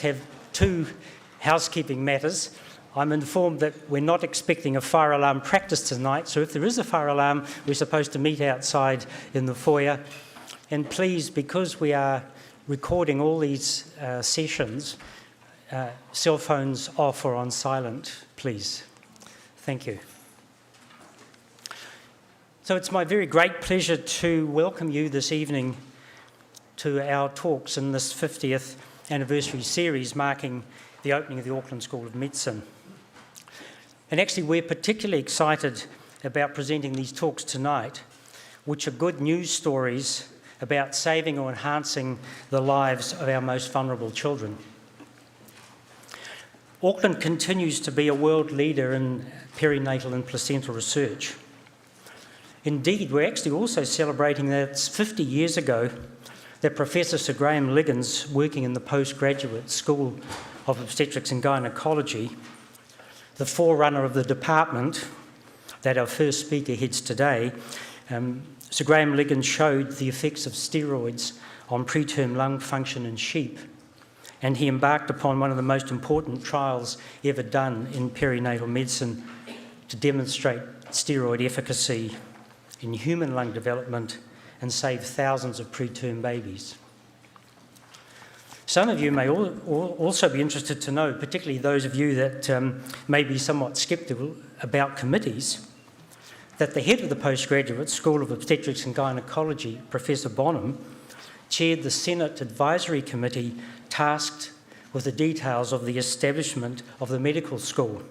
have two housekeeping matters. I'm informed that we're not expecting a fire alarm practice tonight, so if there is a fire alarm, we're supposed to meet outside in the foyer. And please, because we are recording all these sessions, cell phones off or on silent, please. Thank you. So it's my very great pleasure to welcome you this evening to our talks in this 50th anniversary series marking the opening of the Auckland School of Medicine. And actually we're particularly excited about presenting these talks tonight, which are good news stories about saving or enhancing the lives of our most vulnerable children. Auckland continues to be a world leader in perinatal and placental research. Indeed, we're actually also celebrating that it's 50 years ago that Professor Sir Graham Liggins, working in the postgraduate School of Obstetrics and Gynecology, the forerunner of the department that our first speaker heads today, Sir Graham Liggins showed the effects of steroids on preterm lung function in sheep, and he embarked upon one of the most important trials ever done in perinatal medicine to demonstrate steroid efficacy in human lung development and save thousands of preterm babies. Some of you may also be interested to know, particularly those of you that may be somewhat sceptical about committees, that the head of the Postgraduate School of Obstetrics and Gynecology, Professor Bonham, chaired the Senate Advisory Committee tasked with the details of the establishment of the medical school.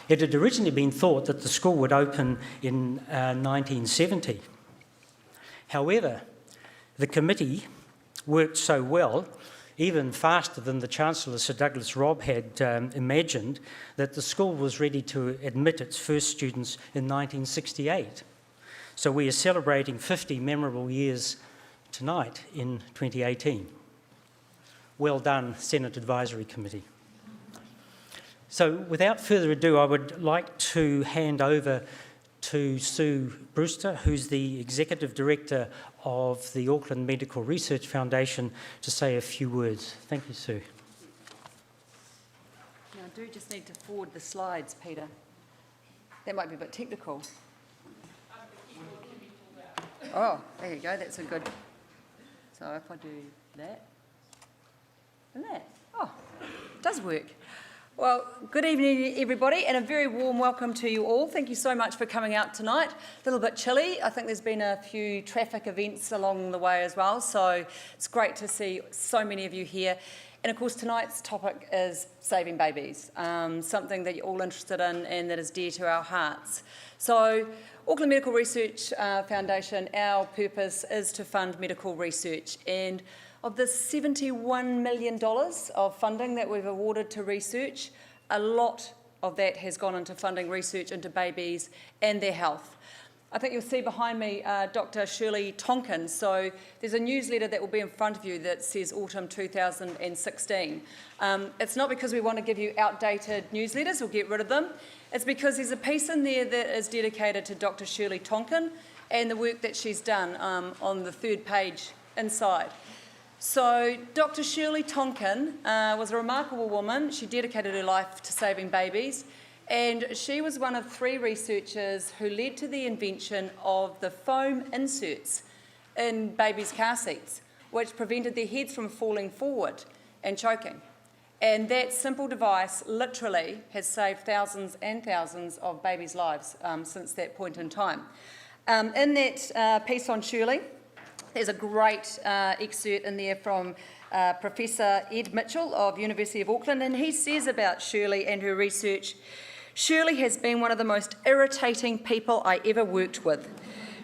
It had originally been thought that the school would open in 1970. However, the committee worked so well, even faster than the Chancellor Sir Douglas Robb had imagined, that the school was ready to admit its first students in 1968. So we are celebrating 50 memorable years tonight in 2018. Well done, Senate Advisory Committee. So without further ado, I would like to hand over to Sue Brewster, who's the Executive Director of the Auckland Medical Research Foundation, to say a few words. Thank you, Sue. Now, I do just need to forward the slides, Peter. That might be a bit technical. Oh, there you go, that's a good... So if I do that, and that, oh, it does work. Well, good evening, everybody, and a very warm welcome to you all. Thank you so much for coming out tonight. A little bit chilly. I think there's been a few traffic events along the way as well, so it's great to see so many of you here. And of course, tonight's topic is saving babies, something that you're all interested in and that is dear to our hearts. So, Auckland Medical Research Foundation, our purpose is to fund medical research, and of the $71 million of funding that we've awarded to research, a lot of that has gone into funding research into babies and their health. I think you'll see behind me Dr. Shirley Tonkin. So there's a newsletter that will be in front of you that says Autumn 2016. It's not because we want to give you outdated newsletters or get rid of them. It's because there's a piece in there that is dedicated to Dr. Shirley Tonkin and the work that she's done on the third page inside. So Dr. Shirley Tonkin was a remarkable woman. She dedicated her life to saving babies, and she was one of 3 researchers who led to the invention of the foam inserts in babies' car seats, which prevented their heads from falling forward and choking. And that simple device literally has saved thousands and thousands of babies' lives since that point in time. In that piece on Shirley, there's a great excerpt in there from Professor Ed Mitchell of University of Auckland, and he says about Shirley and her research, "Shirley has been one of the most irritating people I ever worked with.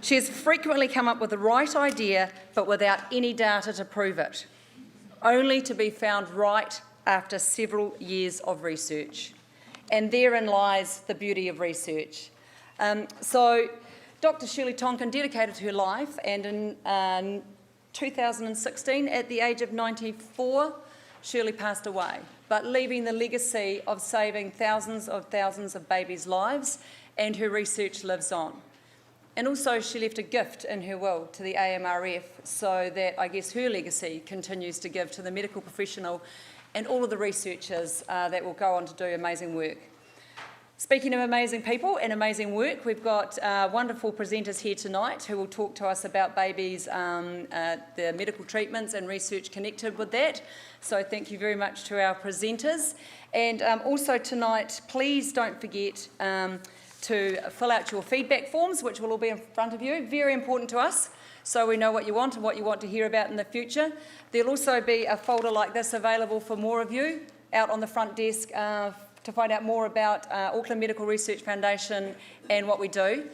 She has frequently come up with the right idea, but without any data to prove it, only to be found right after several years of research. And therein lies the beauty of research." So Dr. Shirley Tonkin dedicated her life, and in 2016, at the age of 94, Shirley passed away, but leaving the legacy of saving thousands of babies' lives, and her research lives on. And also she left a gift in her will to the AMRF so that I guess her legacy continues to give to the medical professional and all of the researchers that will go on to do amazing work. Speaking of amazing people and amazing work, we've got wonderful presenters here tonight who will talk to us about babies, the medical treatments and research connected with that. So thank you very much to our presenters. And also tonight, please don't forget to fill out your feedback forms, which will all be in front of you. Very important to us, so we know what you want and what you want to hear about in the future. There'll also be a folder like this available for more of you out on the front desk to find out more about Auckland Medical Research Foundation and what we do.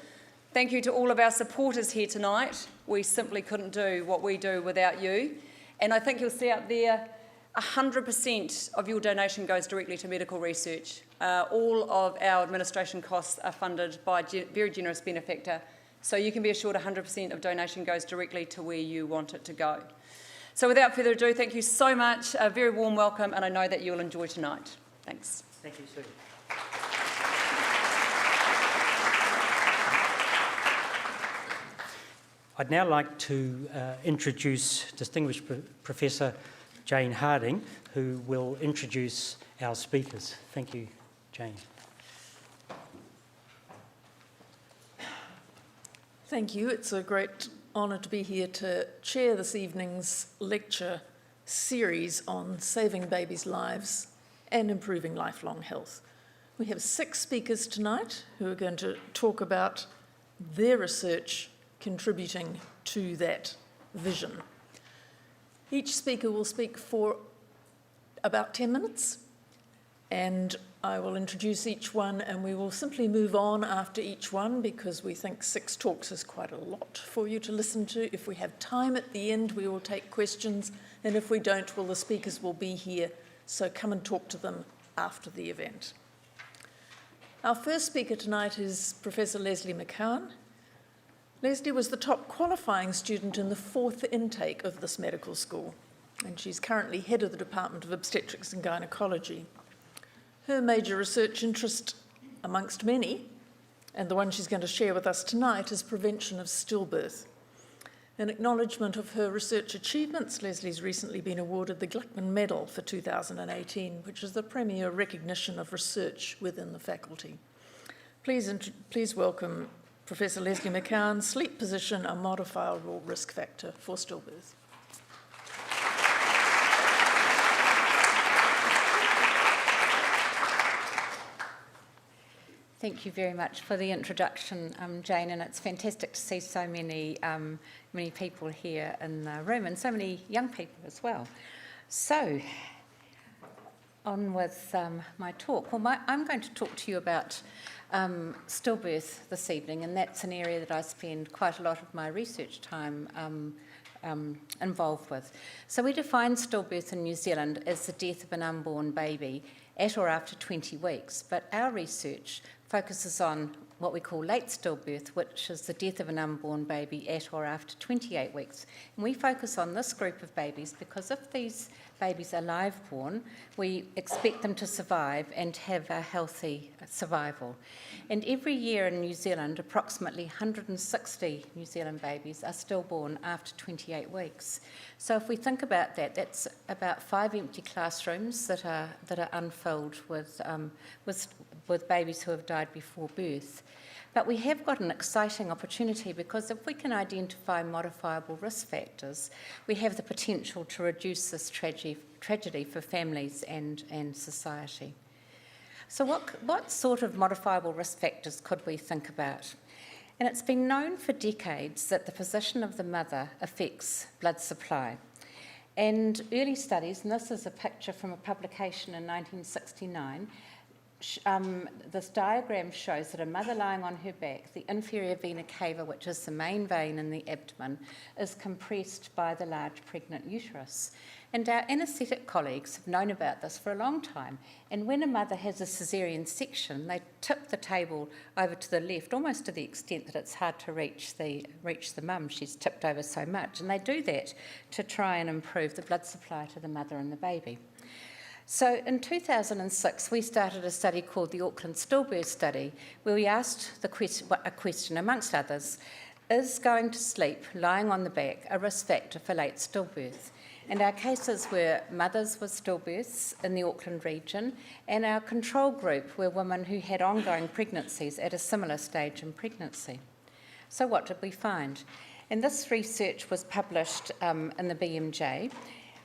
Thank you to all of our supporters here tonight. We simply couldn't do what we do without you. And I think you'll see up there 100% of your donation goes directly to medical research. All of our administration costs are funded by a very generous benefactor. So you can be assured 100% of donation goes directly to where you want it to go. So without further ado, thank you so much. A very warm welcome, and I know that you'll enjoy tonight. Thanks. Thank you, Sue. I'd now like to introduce distinguished Professor Jane Harding, who will introduce our speakers. Thank you, Jane. Thank you. It's a great honour to be here to chair this evening's lecture series on saving babies' lives and improving lifelong health. We have 6 speakers tonight who are going to talk about their research contributing to that vision. Each speaker will speak for about 10 minutes, and I will introduce each one, and we will simply move on after each one because we think 6 talks is quite a lot for you to listen to. If we have time at the end, we will take questions, and if we don't, well, the speakers will be here, so come and talk to them after the event. Our first speaker tonight is Professor Leslie McCann. Leslie was the top qualifying student in the 4th intake of this medical school, and she's currently head of the Department of Obstetrics and Gynecology. Her major research interest, amongst many, and the one she's going to share with us tonight, is prevention of stillbirth. In acknowledgement of her research achievements, Leslie's recently been awarded the Gluckman Medal for 2018, which is the premier recognition of research within the faculty. Please welcome Professor Leslie McCann, sleep position, a modifiable risk factor for stillbirth. Thank you very much for the introduction, Jane, and it's fantastic to see so many people here in the room and so many young people as well. So, on with my talk. Well, I'm going to talk to you about stillbirth this evening, and that's an area that I spend quite a lot of my research time involved with. So we define stillbirth in New Zealand as the death of an unborn baby at or after 20 weeks, but our research focuses on what we call late stillbirth, which is the death of an unborn baby at or after 28 weeks. And we focus on this group of babies because if these babies are live-born, we expect them to survive and have a healthy survival. And every year in New Zealand, approximately 160 New Zealand babies are stillborn after 28 weeks. So if we think about that, that's about 5 empty classrooms that are unfilled with babies who have died before birth. But we have got an exciting opportunity because if we can identify modifiable risk factors, we have the potential to reduce this tragedy for families and society. So what sort of modifiable risk factors could we think about? And it's been known for decades that the position of the mother affects blood supply. And early studies, and this is a picture from a publication in 1969, this diagram shows that a mother lying on her back, the inferior vena cava, which is the main vein in the abdomen, is compressed by the large pregnant uterus. And our anaesthetic colleagues have known about this for a long time. And when a mother has a caesarean section, they tip the table over to the left, almost to the extent that it's hard to reach the mum. She's tipped over so much. And they do that to try and improve the blood supply to the mother and the baby. So in 2006, we started a study called the Auckland Stillbirth Study, where we asked a question, amongst others, is going to sleep, lying on the back, a risk factor for late stillbirth? And our cases were mothers with stillbirths in the Auckland region, and our control group were women who had ongoing pregnancies at a similar stage in pregnancy. So what did we find? And this research was published in the BMJ,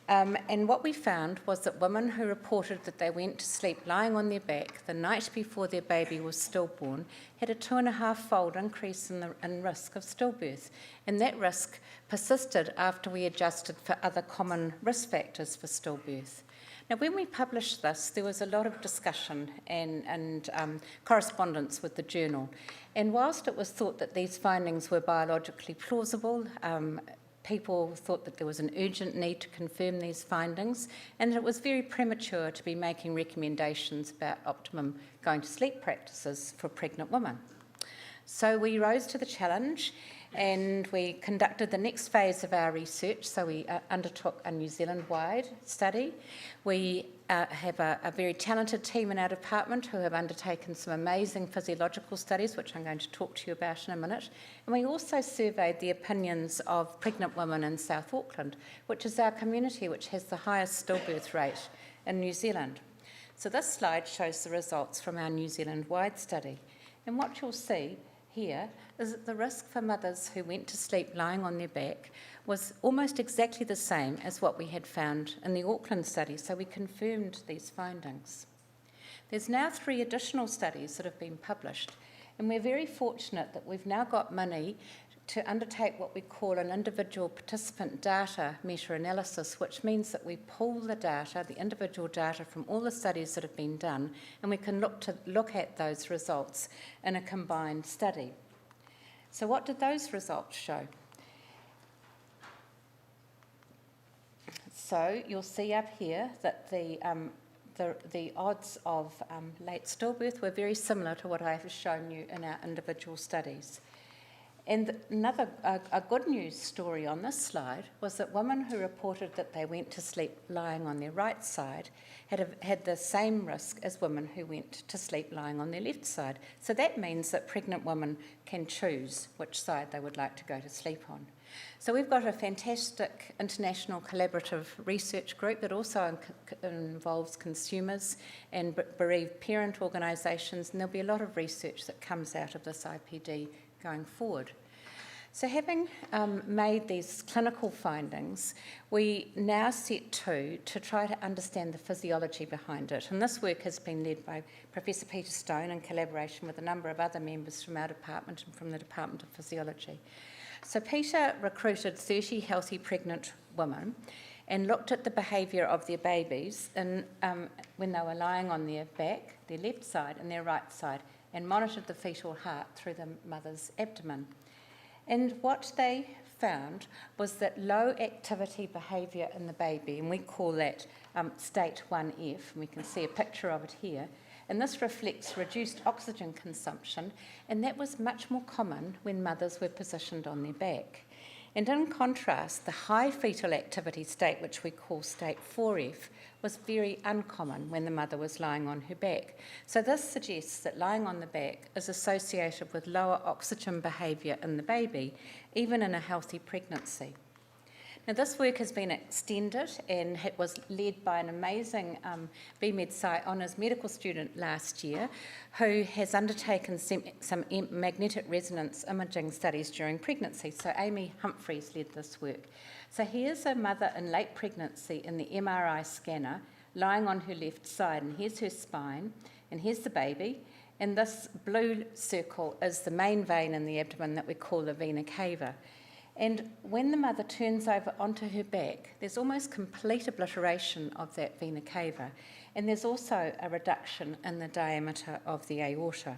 and what we found was that women who reported that they went to sleep lying on their back the night before their baby was stillborn had a 2.5-fold increase in risk of stillbirth. And that risk persisted after we adjusted for other common risk factors for stillbirth. Now, when we published this, there was a lot of discussion and correspondence with the journal. And whilst it was thought that these findings were biologically plausible, people thought that there was an urgent need to confirm these findings, and that it was very premature to be making recommendations about optimum going to sleep practices for pregnant women. So we rose to the challenge and we conducted the next phase of our research. So we undertook a New Zealand-wide study. We have a very talented team in our department who have undertaken some amazing physiological studies, which I'm going to talk to you about in a minute. And we also surveyed the opinions of pregnant women in South Auckland, which is our community which has the highest stillbirth rate in New Zealand. So this slide shows the results from our New Zealand-wide study. And what you'll see here is that the risk for mothers who went to sleep lying on their back was almost exactly the same as what we had found in the Auckland study, so we confirmed these findings. There's now 3 additional studies that have been published, and we're very fortunate that we've now got money to undertake what we call an individual participant data meta-analysis, which means that we pull the data, the individual data from all the studies that have been done, and we can look at those results in a combined study. So what did those results show? So you'll see up here that the odds of late stillbirth were very similar to what I have shown you in our individual studies. And another good news story on this slide was that women who reported that they went to sleep lying on their right side had the same risk as women who went to sleep lying on their left side. So that means that pregnant women can choose which side they would like to go to sleep on. So we've got a fantastic international collaborative research group that also involves consumers and bereaved parent organisations, and there'll be a lot of research that comes out of this IPD going forward. So having made these clinical findings, we now set to try to understand the physiology behind it. And this work has been led by Professor Peter Stone in collaboration with a number of other members from our department and from the Department of Physiology. So Peter recruited 30 healthy pregnant women and looked at the behaviour of their babies when they were lying on their back, their left side and their right side, and monitored the fetal heart through the mother's abdomen. And what they found was that low activity behaviour in the baby, and we call that state 1F, and we can see a picture of it here, and this reflects reduced oxygen consumption, and that was much more common when mothers were positioned on their back. And in contrast, the high fetal activity state, which we call state 4F, was very uncommon when the mother was lying on her back. So this suggests that lying on the back is associated with lower oxygen behaviour in the baby, even in a healthy pregnancy. Now, this work has been extended and it was led by an amazing BMed Sci Honours medical student last year who has undertaken some magnetic resonance imaging studies during pregnancy. So Amy Humphreys led this work. So here's a mother in late pregnancy in the MRI scanner lying on her left side, and here's her spine, and here's the baby, and this blue circle is the main vein in the abdomen that we call the vena cava. And when the mother turns over onto her back, there's almost complete obliteration of that vena cava, and there's also a reduction in the diameter of the aorta.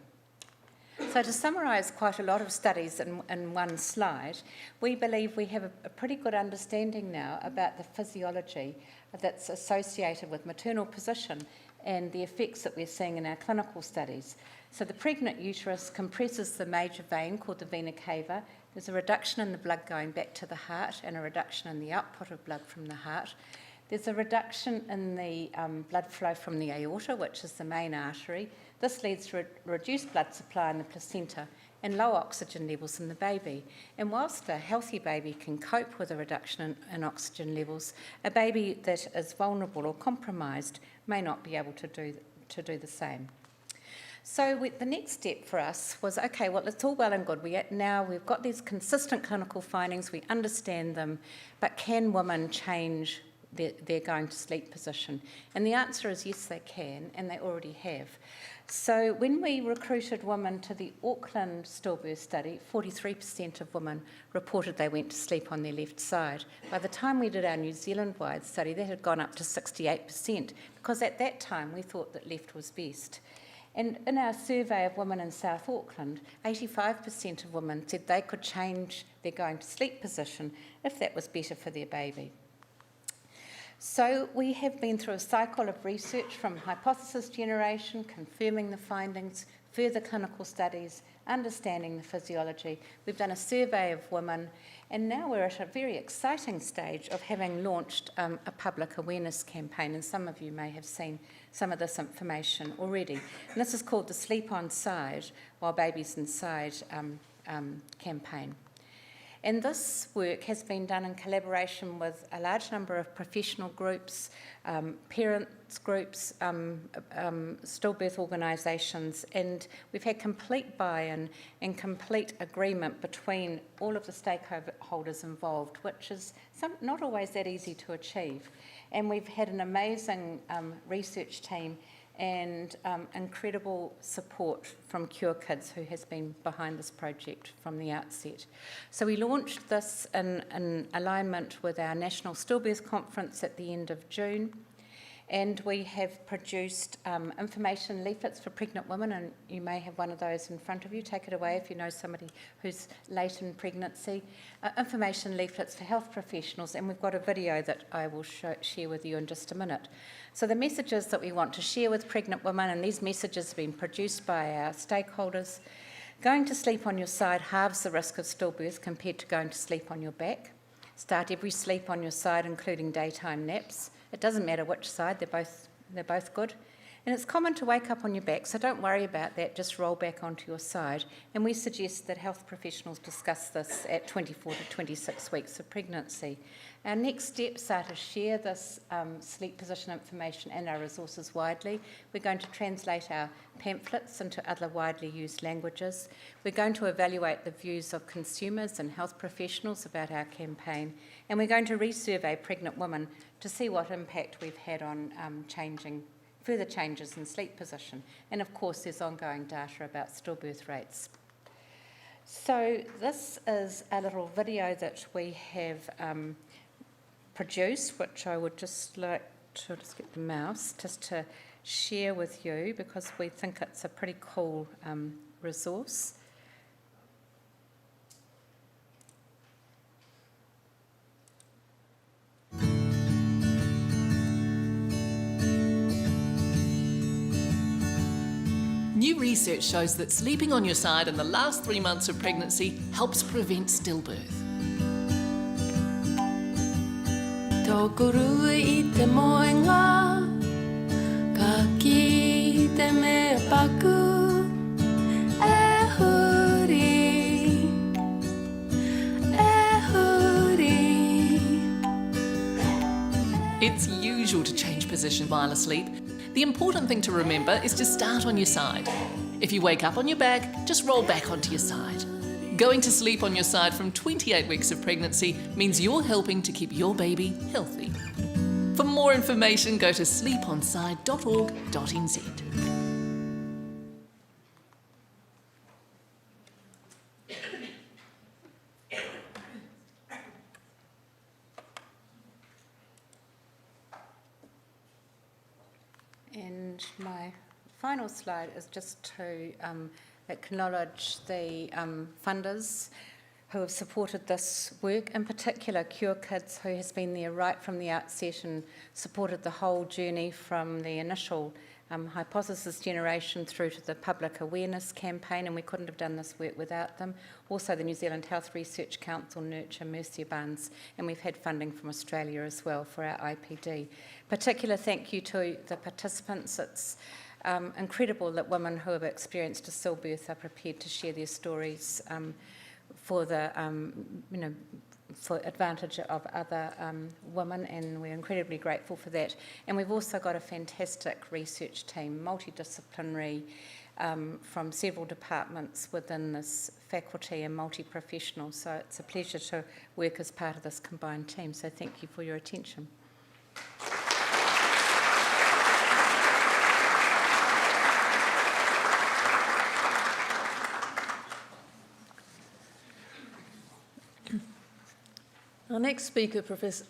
So to summarise quite a lot of studies in one slide, we believe we have a pretty good understanding now about the physiology that's associated with maternal position and the effects that we're seeing in our clinical studies. So the pregnant uterus compresses the major vein called the vena cava. There's a reduction in the blood going back to the heart and a reduction in the output of blood from the heart. There's a reduction in the blood flow from the aorta, which is the main artery. This leads to reduced blood supply in the placenta and low oxygen levels in the baby. And whilst a healthy baby can cope with a reduction in oxygen levels, a baby that is vulnerable or compromised may not be able to do the same. So the next step for us was, okay, well, it's all well and good. We've got these consistent clinical findings, we understand them, but can women change their going to sleep position? And the answer is yes, they can, and they already have. So when we recruited women to the Auckland stillbirth study, 43% of women reported they went to sleep on their left side. By the time we did our New Zealand-wide study, that had gone up to 68%, because at that time we thought that left was best. And in our survey of women in South Auckland, 85% of women said they could change their going to sleep position if that was better for their baby. So we have been through a cycle of research, from hypothesis generation, confirming the findings, further clinical studies, understanding the physiology. We've done a survey of women, and now we're at a very exciting stage of having launched a public awareness campaign, and some of you may have seen some of this information already. And this is called the Sleep On Side While Baby's Inside campaign. And this work has been done in collaboration with a large number of professional groups, parents groups, stillbirth organisations, and we've had complete buy-in and complete agreement between all of the stakeholders involved, which is not always that easy to achieve. And we've had an amazing research team and incredible support from Cure Kids, who has been behind this project from the outset. So we launched this in alignment with our National Stillbirth Conference at the end of June, and we have produced information leaflets for pregnant women, and you may have one of those in front of you. Take it away if you know somebody who's late in pregnancy. Information leaflets for health professionals, and we've got a video that I will share with you in just a minute. So the messages that we want to share with pregnant women, and these messages have been produced by our stakeholders. Going to sleep on your side halves the risk of stillbirth compared to going to sleep on your back. Start every sleep on your side, including daytime naps. It doesn't matter which side, they're both good. And it's common to wake up on your back, so don't worry about that, just roll back onto your side. And we suggest that health professionals discuss this at 24 to 26 weeks of pregnancy. Our next steps are to share this sleep position information and our resources widely. We're going to translate our pamphlets into other widely used languages. We're going to evaluate the views of consumers and health professionals about our campaign. And we're going to resurvey pregnant women to see what impact we've had on further changes in sleep position. And of course, there's ongoing data about stillbirth rates. So this is a little video that we have produced, which I would just like to get the mouse just to share with you, because we think it's a pretty cool resource. New research shows that sleeping on your side in the last 3 months of pregnancy helps prevent stillbirth. Tokuru I te moenga, ka ki te me paku, e huri, e huri. It's usual to change position while asleep. The important thing to remember is to start on your side. If you wake up on your back, just roll back onto your side. Going to sleep on your side from 28 weeks of pregnancy means you're helping to keep your baby healthy. For more information, go to sleeponside.org.nz. And my final slide is just to acknowledge the funders who have supported this work, in particular Cure Kids, who has been there right from the outset and supported the whole journey from the initial hypothesis generation through to the public awareness campaign, and we couldn't have done this work without them. Also the New Zealand Health Research Council, Nurture, Mercy Barnes, and we've had funding from Australia as well for our IPD. Particular thank you to the participants. It's incredible that women who have experienced a stillbirth are prepared to share their stories for the, for advantage of other women, and we're incredibly grateful for that. And we've also got a fantastic research team, multidisciplinary, from several departments within this faculty and multi-professional. So it's a pleasure to work as part of this combined team. So thank you for your attention. Our next speaker,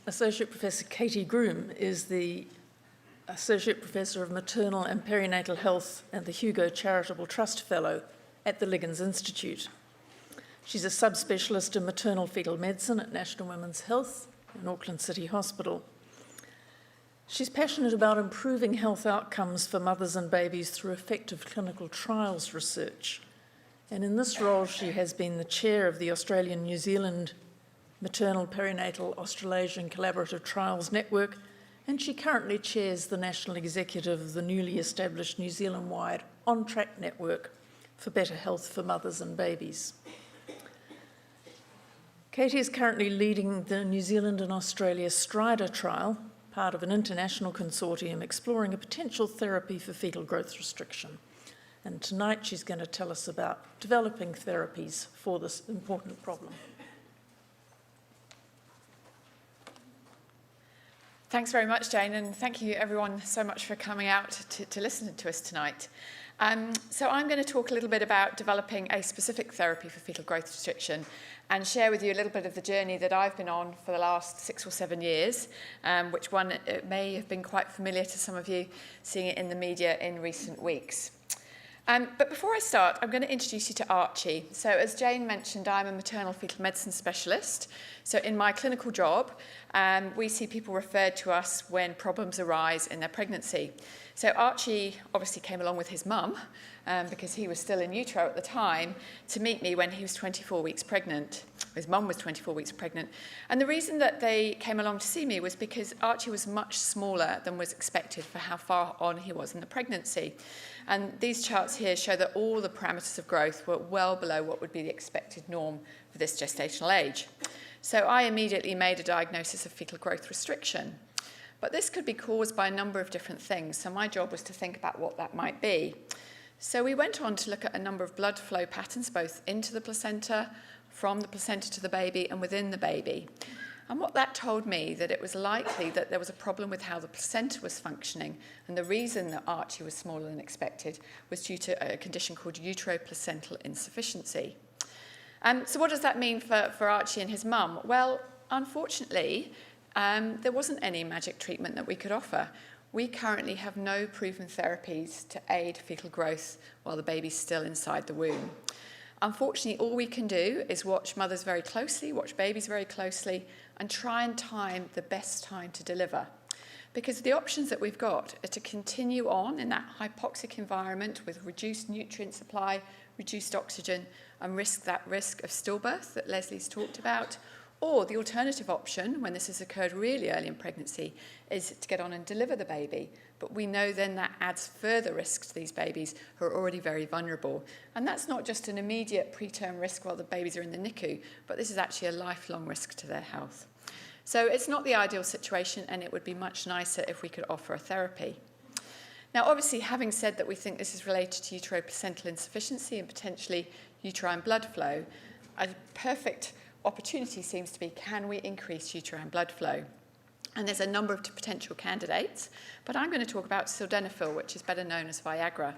Associate Professor Katie Groom, is the Associate Professor of Maternal and Perinatal Health and the Hugo Charitable Trust Fellow at the Liggins Institute. She's a subspecialist in maternal fetal medicine at National Women's Health in Auckland City Hospital. She's passionate about improving health outcomes for mothers and babies through effective clinical trials research. And in this role, she has been the chair of the Australian-New Zealand Maternal Perinatal Australasian Collaborative Trials Network, and she currently chairs the national executive of the newly established New Zealand-wide On-Track Network for Better Health for Mothers and Babies. Katie is currently leading the New Zealand and Australia Strider trial, part of an international consortium exploring a potential therapy for fetal growth restriction. And tonight she's going to tell us about developing therapies for this important problem. Thanks very much, Jane, and thank you everyone so much for coming out to listen to us tonight. So I'm going to talk a little bit about developing a specific therapy for fetal growth restriction and share with you a little bit of the journey that I've been on for the last 6 or 7 years, which one may have been quite familiar to some of you, seeing it in the media in recent weeks. But before I start, I'm going to introduce you to Archie. So as Jane mentioned, I'm a maternal fetal medicine specialist. So in my clinical job, we see people referred to us when problems arise in their pregnancy. So Archie obviously came along with his mum, because he was still in utero at the time, to meet me when he was 24 weeks pregnant. His mum was 24 weeks pregnant. And the reason that they came along to see me was because Archie was much smaller than was expected for how far on he was in the pregnancy. And these charts here show that all the parameters of growth were well below what would be the expected norm for this gestational age. So I immediately made a diagnosis of fetal growth restriction. But this could be caused by a number of different things. So my job was to think about what that might be. So we went on to look at a number of blood flow patterns, both into the placenta, from the placenta to the baby, and within the baby. And what that told me that it was likely that there was a problem with how the placenta was functioning, and the reason that Archie was smaller than expected was due to a condition called uteroplacental insufficiency. So what does that mean for Archie and his mum? Well, unfortunately, there wasn't any magic treatment that we could offer. We currently have no proven therapies to aid fetal growth while the baby's still inside the womb. Unfortunately, all we can do is watch mothers very closely, watch babies very closely, and try and time the best time to deliver. Because the options that we've got are to continue on in that hypoxic environment with reduced nutrient supply, reduced oxygen, and risk of stillbirth that Leslie's talked about. Or the alternative option, when this has occurred really early in pregnancy, is to get on and deliver the baby. But we know then that adds further risk to these babies who are already very vulnerable. And that's not just an immediate preterm risk while the babies are in the NICU, but this is actually a lifelong risk to their health. So it's not the ideal situation, and it would be much nicer if we could offer a therapy. Now, obviously, having said that we think this is related to uteroplacental insufficiency and potentially uterine blood flow, a perfect opportunity seems to be, can we increase uterine blood flow? And there's a number of potential candidates, but I'm going to talk about sildenafil, which is better known as Viagra.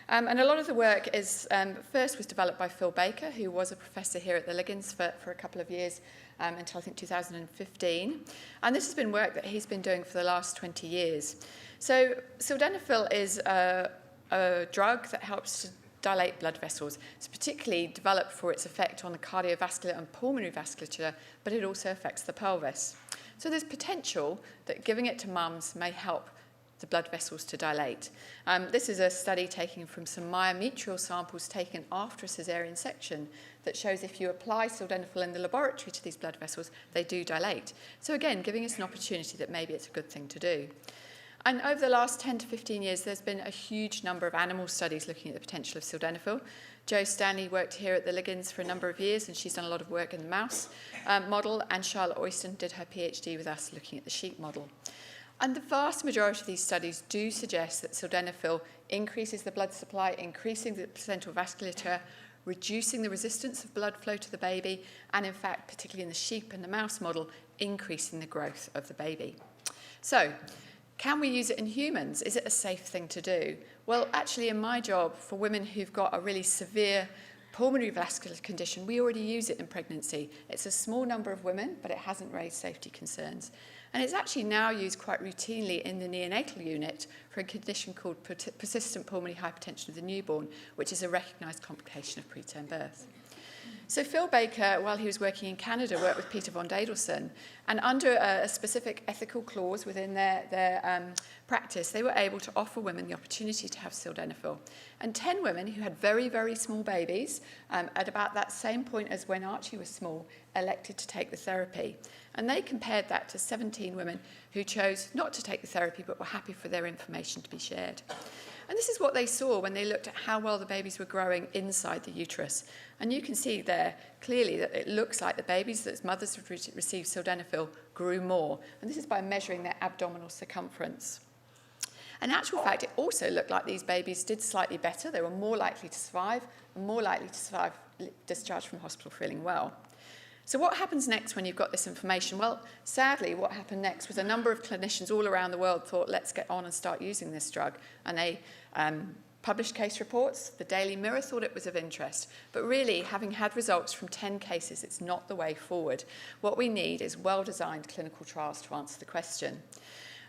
And a lot of the work is, first was developed by Phil Baker, who was a professor here at the Liggins for a couple of years, until I think 2015. And this has been work that he's been doing for the last 20 years. So sildenafil is a drug that helps to dilate blood vessels. It's particularly developed for its effect on the cardiovascular and pulmonary vasculature, but it also affects the pelvis. So there's potential that giving it to mums may help the blood vessels to dilate. This is a study taken from some myometrial samples taken after a caesarean section that shows if you apply sildenafil in the laboratory to these blood vessels, they do dilate. So again, giving us an opportunity that maybe it's a good thing to do. And over the last 10 to 15 years, there's been a huge number of animal studies looking at the potential of sildenafil. Jo Stanley worked here at the Liggins for a number of years, and she's done a lot of work in the mouse model, and Charlotte Oyston did her PhD with us looking at the sheep model. And the vast majority of these studies do suggest that sildenafil increases the blood supply, increasing the placental vasculature, reducing the resistance of blood flow to the baby, and in fact, particularly in the sheep and the mouse model, increasing the growth of the baby. So, can we use it in humans? Is it a safe thing to do? Well, actually, in my job, for women who've got a really severe pulmonary vascular condition, we already use it in pregnancy. It's a small number of women, but it hasn't raised safety concerns. And it's actually now used quite routinely in the neonatal unit for a condition called persistent pulmonary hypertension of the newborn, which is a recognised complication of preterm birth. So Phil Baker, while he was working in Canada, worked with Peter von Dadelson, and under a specific ethical clause within their practice, they were able to offer women the opportunity to have sildenafil. And 10 women who had very, very small babies, at about that same point as when Archie was small, elected to take the therapy. And they compared that to 17 women who chose not to take the therapy but were happy for their information to be shared. And this is what they saw when they looked at how well the babies were growing inside the uterus. And you can see there clearly that it looks like the babies that mothers had received sildenafil grew more. And this is by measuring their abdominal circumference. In actual fact, it also looked like these babies did slightly better. They were more likely to survive and more likely to survive discharged from hospital feeling well. So what happens next when you've got this information? Well, sadly, what happened next was a number of clinicians all around the world thought, let's get on and start using this drug. And they published case reports. The Daily Mirror thought it was of interest. But really, having had results from 10 cases, it's not the way forward. What we need is well-designed clinical trials to answer the question.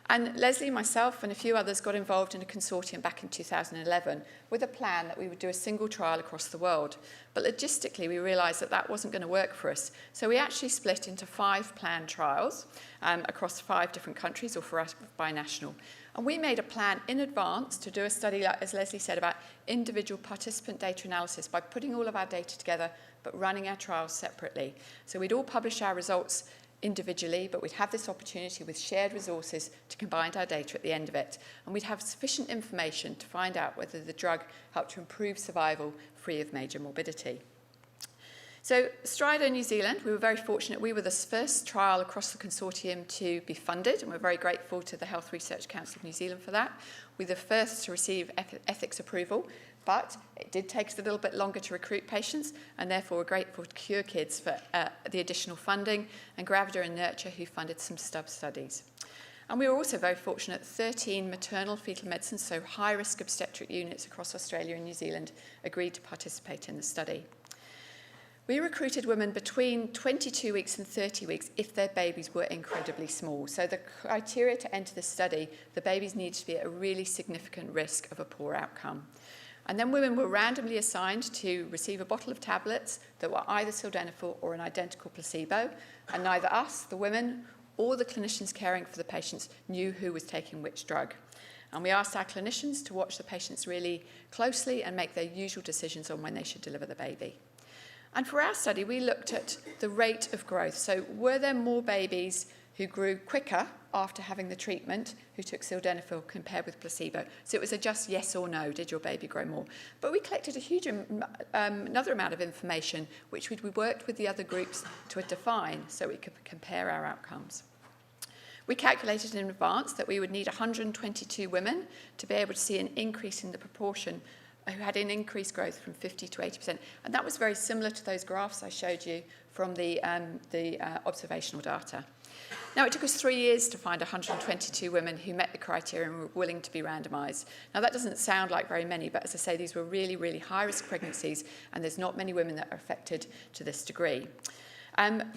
And Leslie, myself, and a few others got involved in a consortium back in 2011 with a plan that we would do a single trial across the world. But logistically, we realised that that wasn't going to work for us. So we actually split into 5 planned trials across 5 different countries, or for us, binational. And we made a plan in advance to do a study, like, as Leslie said, about individual participant data analysis by putting all of our data together, but running our trials separately. So we'd all publish our results individually, but we'd have this opportunity with shared resources to combine our data at the end of it. And we'd have sufficient information to find out whether the drug helped to improve survival free of major morbidity. So Strider New Zealand, we were very fortunate. We were the first trial across the consortium to be funded, and we're very grateful to the Health Research Council of New Zealand for that. We were the first to receive ethics approval, but it did take us a little bit longer to recruit patients, and therefore we're grateful to Cure Kids for the additional funding, and Gravida and Nurture, who funded some stub studies. And we were also very fortunate, 13 maternal fetal medicine, so high-risk obstetric units across Australia and New Zealand, agreed to participate in the study. We recruited women between 22 weeks and 30 weeks if their babies were incredibly small. So the criteria to enter this study, the babies needed to be at a really significant risk of a poor outcome. And then women were randomly assigned to receive a bottle of tablets that were either sildenafil or an identical placebo, and neither us, the women, or the clinicians caring for the patients knew who was taking which drug. And we asked our clinicians to watch the patients really closely and make their usual decisions on when they should deliver the baby. And for our study, we looked at the rate of growth. So were there more babies who grew quicker after having the treatment who took sildenafil compared with placebo? So it was a just yes or no, did your baby grow more? But we collected a huge another amount of information, which we worked with the other groups to define so we could compare our outcomes. We calculated in advance that we would need 122 women to be able to see an increase in the proportion who had an increased growth from 50 to 80%. And that was very similar to those graphs I showed you from the observational data. Now, it took us 3 years to find 122 women who met the criteria and were willing to be randomised. Now, that doesn't sound like very many, but as I say, these were really, really high-risk pregnancies, and there's not many women that are affected to this degree.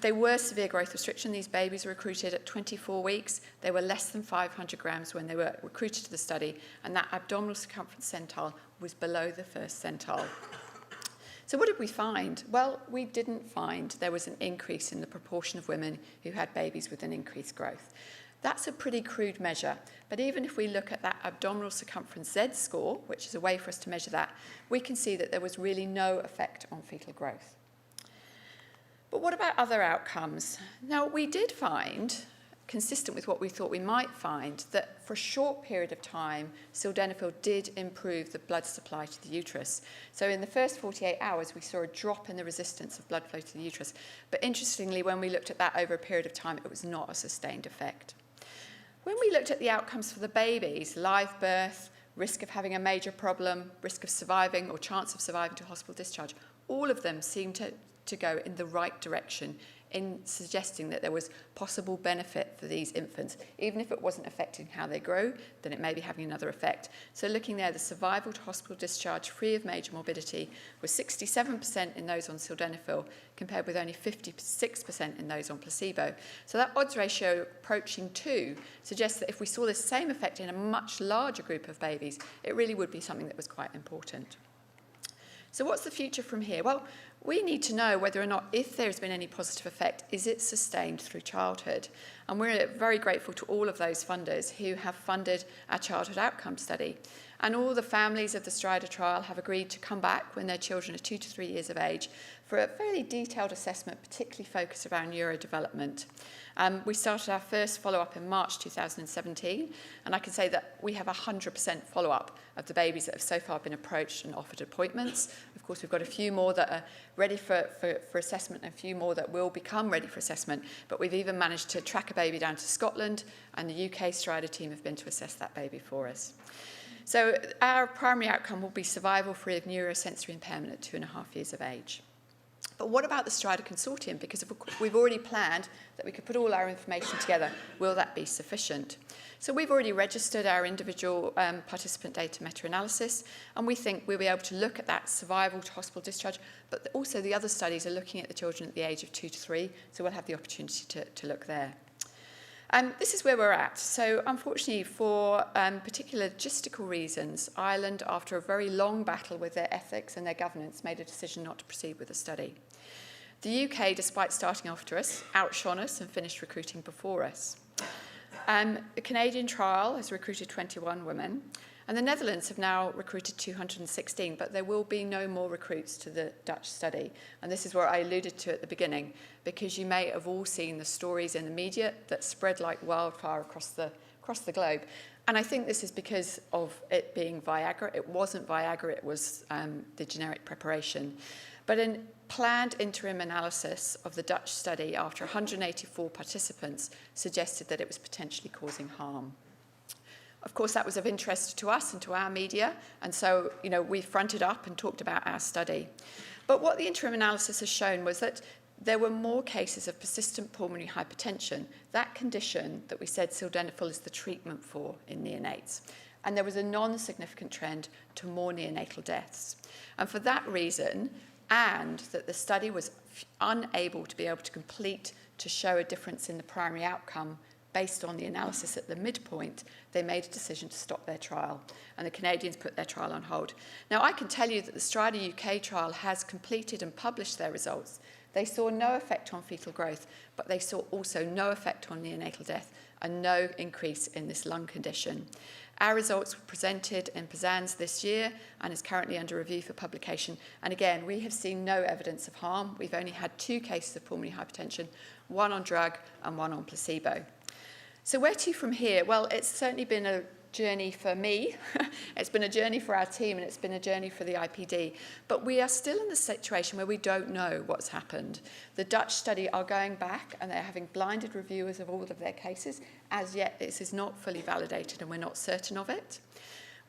They were severe growth restriction. These babies were recruited at 24 weeks. They were less than 500 grams when they were recruited to the study, and that abdominal circumference centile was below the first centile. So what did we find? Well, we didn't find there was an increase in the proportion of women who had babies with an increased growth. That's a pretty crude measure, but even if we look at that abdominal circumference Z-score, which is a way for us to measure that, we can see that there was really no effect on fetal growth. But what about other outcomes? Now, we did find, consistent with what we thought we might find, that for a short period of time, sildenafil did improve the blood supply to the uterus. So in the first 48 hours, we saw a drop in the resistance of blood flow to the uterus. But interestingly, when we looked at that over a period of time, it was not a sustained effect. When we looked at the outcomes for the babies, live birth, risk of having a major problem, risk of surviving or chance of surviving to hospital discharge, all of them seemed to go in the right direction in suggesting that there was possible benefit for these infants. Even if it wasn't affecting how they grow, then it may be having another effect. So looking there, the survival to hospital discharge free of major morbidity was 67% in those on sildenafil, compared with only 56% in those on placebo. So that odds ratio approaching 2 suggests that if we saw the same effect in a much larger group of babies, it really would be something that was quite important. So what's the future from here? Well, we need to know whether or not, if there's been any positive effect, is it sustained through childhood? And we're very grateful to all of those funders who have funded our childhood outcome study. And all the families of the Strider trial have agreed to come back when their children are 2 to 3 years of age for a fairly detailed assessment, particularly focused around neurodevelopment. We started our first follow-up in March 2017, and I can say that we have 100% follow-up of the babies that have so far been approached and offered appointments. Of course, we've got a few more that are ready for assessment and a few more that will become ready for assessment, but we've even managed to track a baby down to Scotland, and the UK Strider team have been to assess that baby for us. So our primary outcome will be survival free of neurosensory impairment at 2.5 years of age. But what about the Strider Consortium? Because we've already planned that we could put all our information together. Will that be sufficient? So we've already registered our individual participant data meta-analysis, and we think we'll be able to look at that survival to hospital discharge, but also the other studies are looking at the children at the age of 2 to 3, so we'll have the opportunity to look there. This is where we're at. So unfortunately, for particular logistical reasons, Ireland, after a very long battle with their ethics and their governance, made a decision not to proceed with the study. The UK, despite starting after us, outshone us and finished recruiting before us. The Canadian trial has recruited 21 women, and the Netherlands have now recruited 216, but there will be no more recruits to the Dutch study. And this is where I alluded to at the beginning, because you may have all seen the stories in the media that spread like wildfire across the globe. And I think this is because of it being Viagra. It wasn't Viagra, it was the generic preparation. But a planned interim analysis of the Dutch study after 184 participants suggested that it was potentially causing harm. Of course, that was of interest to us and to our media, and so, we fronted up and talked about our study. But what the interim analysis has shown was that there were more cases of persistent pulmonary hypertension, that condition that we said sildenafil is the treatment for in neonates. And there was a non-significant trend to more neonatal deaths. And for that reason, and that the study was unable to be able to complete to show a difference in the primary outcome based on the analysis at the midpoint, they made a decision to stop their trial, and the Canadians put their trial on hold. Now, I can tell you that the Strider UK trial has completed and published their results. They saw no effect on fetal growth, but they saw also no effect on neonatal death and no increase in this lung condition. Our results were presented in PSANS this year and is currently under review for publication. And again, we have seen no evidence of harm. We've only had 2 cases of pulmonary hypertension, 1 on drug and 1 on placebo. So where to from here? Well, it's certainly been a journey for me. It's been a journey for our team, and it's been a journey for the IPD. But we are still in the situation where we don't know what's happened. The Dutch study are going back, and they're having blinded reviewers of all of their cases. As yet, this is not fully validated, and we're not certain of it.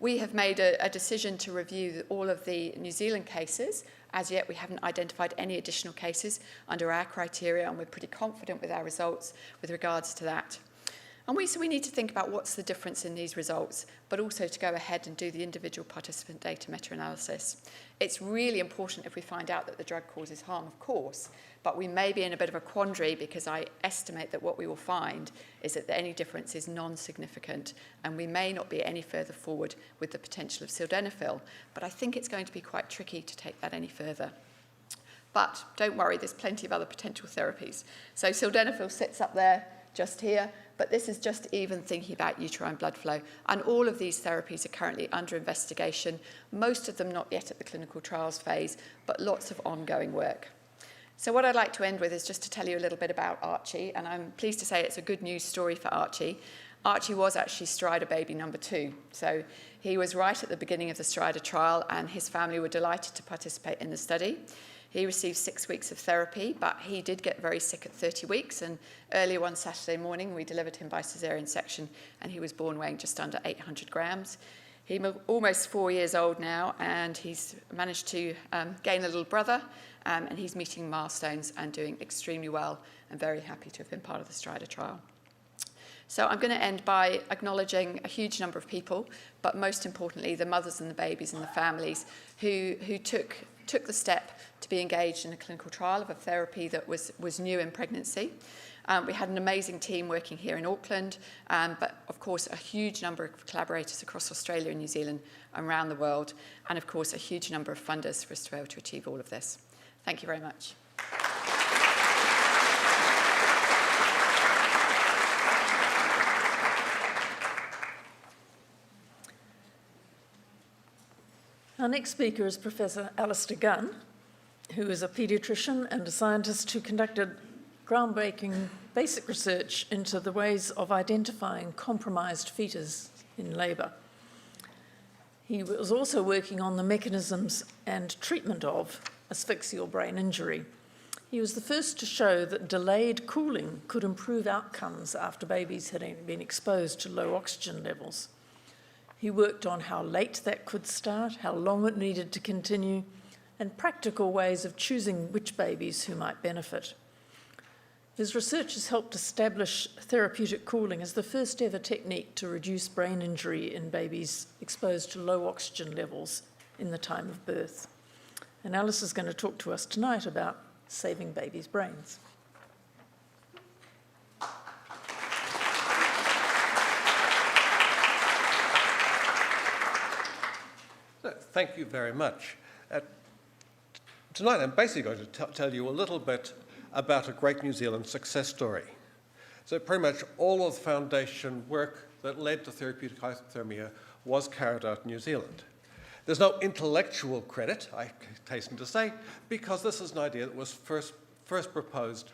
We have made a decision to review all of the New Zealand cases. As yet, we haven't identified any additional cases under our criteria, and we're pretty confident with our results with regards to that. And so we need to think about what's the difference in these results, but also to go ahead and do the individual participant data meta-analysis. It's really important if we find out that the drug causes harm, of course, but we may be in a bit of a quandary because I estimate that what we will find is that any difference is non-significant and we may not be any further forward with the potential of sildenafil, but I think it's going to be quite tricky to take that any further. But don't worry, there's plenty of other potential therapies. So sildenafil sits up there, just here, but this is just even thinking about uterine blood flow. And all of these therapies are currently under investigation, most of them not yet at the clinical trials phase, but lots of ongoing work. So what I'd like to end with is just to tell you a little bit about Archie, and I'm pleased to say it's a good news story for Archie. Archie was actually Strider baby number 2. So he was right at the beginning of the Strider trial, and his family were delighted to participate in the study. He received 6 weeks of therapy, but he did get very sick at 30 weeks, and earlier one Saturday morning we delivered him by caesarean section, and he was born weighing just under 800 grams. He's almost 4 years old now, and he's managed to gain a little brother, and he's meeting milestones and doing extremely well, and very happy to have been part of the Strider trial. So I'm going to end by acknowledging a huge number of people, but most importantly the mothers and the babies and the families who took the step to be engaged in a clinical trial of a therapy that was new in pregnancy. We had an amazing team working here in Auckland, but of course a huge number of collaborators across Australia and New Zealand and around the world, and of course a huge number of funders for us to be able to achieve all of this. Thank you very much. Our next speaker is Professor Alistair Gunn, who is a paediatrician and a scientist who conducted groundbreaking basic research into the ways of identifying compromised fetus in labour. He was also working on the mechanisms and treatment of asphyxial brain injury. He was the first to show that delayed cooling could improve outcomes after babies had been exposed to low oxygen levels. He worked on how late that could start, how long it needed to continue, and practical ways of choosing which babies who might benefit. His research has helped establish therapeutic cooling as the first ever technique to reduce brain injury in babies exposed to low oxygen levels in the time of birth. And Alice is going to talk to us tonight about saving babies' brains. Thank you very much. Tonight I'm basically going to tell you a little bit about a great New Zealand success story. So pretty much all of the foundation work that led to therapeutic hypothermia was carried out in New Zealand. There's no intellectual credit, I hasten to say, because this is an idea that was first proposed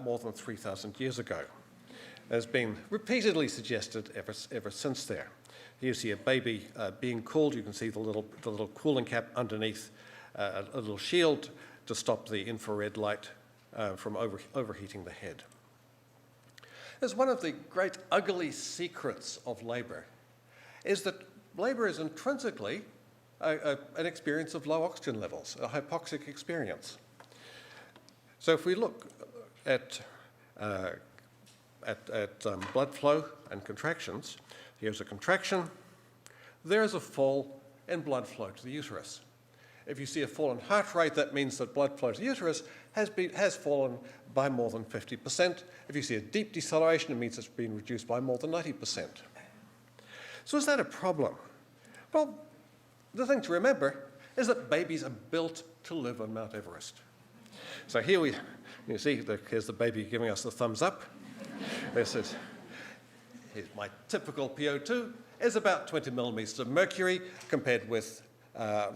more than 3,000 years ago. It has been repeatedly suggested ever since there. Here you see a baby being cooled. You can see the little cooling cap underneath a little shield to stop the infrared light from overheating the head. As one of the great ugly secrets of labour is that labour is intrinsically an experience of low oxygen levels, a hypoxic experience. So if we look at blood flow and contractions, here's a contraction, there's a fall in blood flow to the uterus. If you see a fall in heart rate, that means that blood flow to the uterus has fallen by more than 50%. If you see a deep deceleration, it means it's been reduced by more than 90%. So is that a problem? Well, the thing to remember is that babies are built to live on Mount Everest. So here you see, here's the baby giving us the thumbs up. This is, here's my typical PO2 is about 20 millimeters of mercury, compared with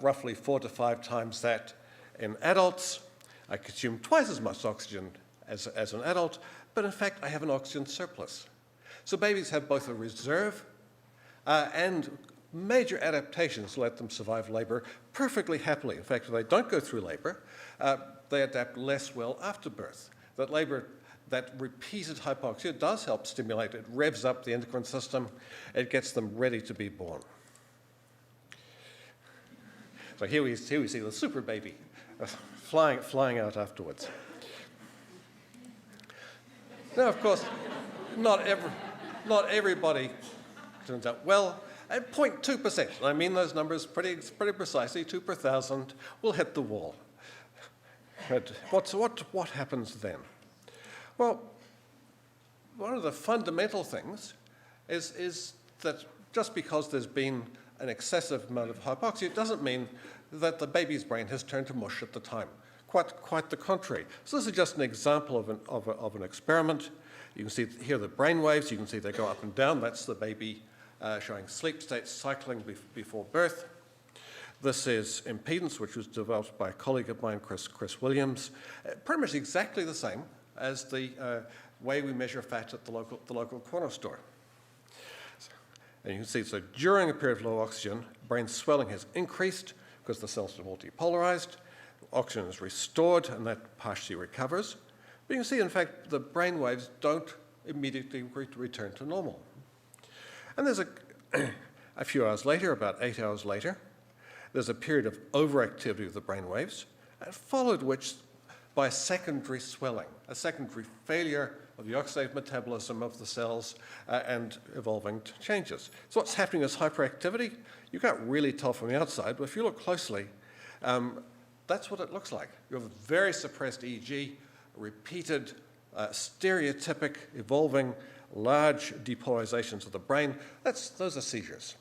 roughly 4 to 5 times that in adults. I consume twice as much oxygen as an adult, but in fact I have an oxygen surplus. So babies have both a reserve and major adaptations to let them survive labour perfectly happily. In fact, if they don't go through labour, they adapt less well after birth. That repeated hypoxia does help stimulate. It revs up the endocrine system. It gets them ready to be born. So here we see the super baby flying out afterwards. Now, of course, not not everybody turns out well. At 0.2%, I mean those numbers pretty precisely, 2 per 1,000 will hit the wall. But what happens then? Well, one of the fundamental things is that just because there's been an excessive amount of hypoxia, it doesn't mean that the baby's brain has turned to mush at the time. Quite the contrary. So this is just an example of an experiment. You can see here the brain waves. You can see they go up and down. That's the baby showing sleep states cycling before birth. This is impedance, which was developed by a colleague of mine, Chris Williams. Pretty much exactly the same as the way we measure fat at the local corner store. And you can see, so during a period of low oxygen, brain swelling has increased because the cells are more depolarized. Oxygen is restored, and that partially recovers. But you can see, in fact, the brain waves don't immediately return to normal. And there's a few hours later, about 8 hours later, there's a period of overactivity of the brain waves, followed which by a secondary swelling, a secondary failure of the oxidative metabolism of the cells and evolving changes. So what's happening is hyperactivity. You can't really tell from the outside, but if you look closely, that's what it looks like. You have a very suppressed EEG, repeated, stereotypic, evolving, large depolarizations of the brain. Those are seizures.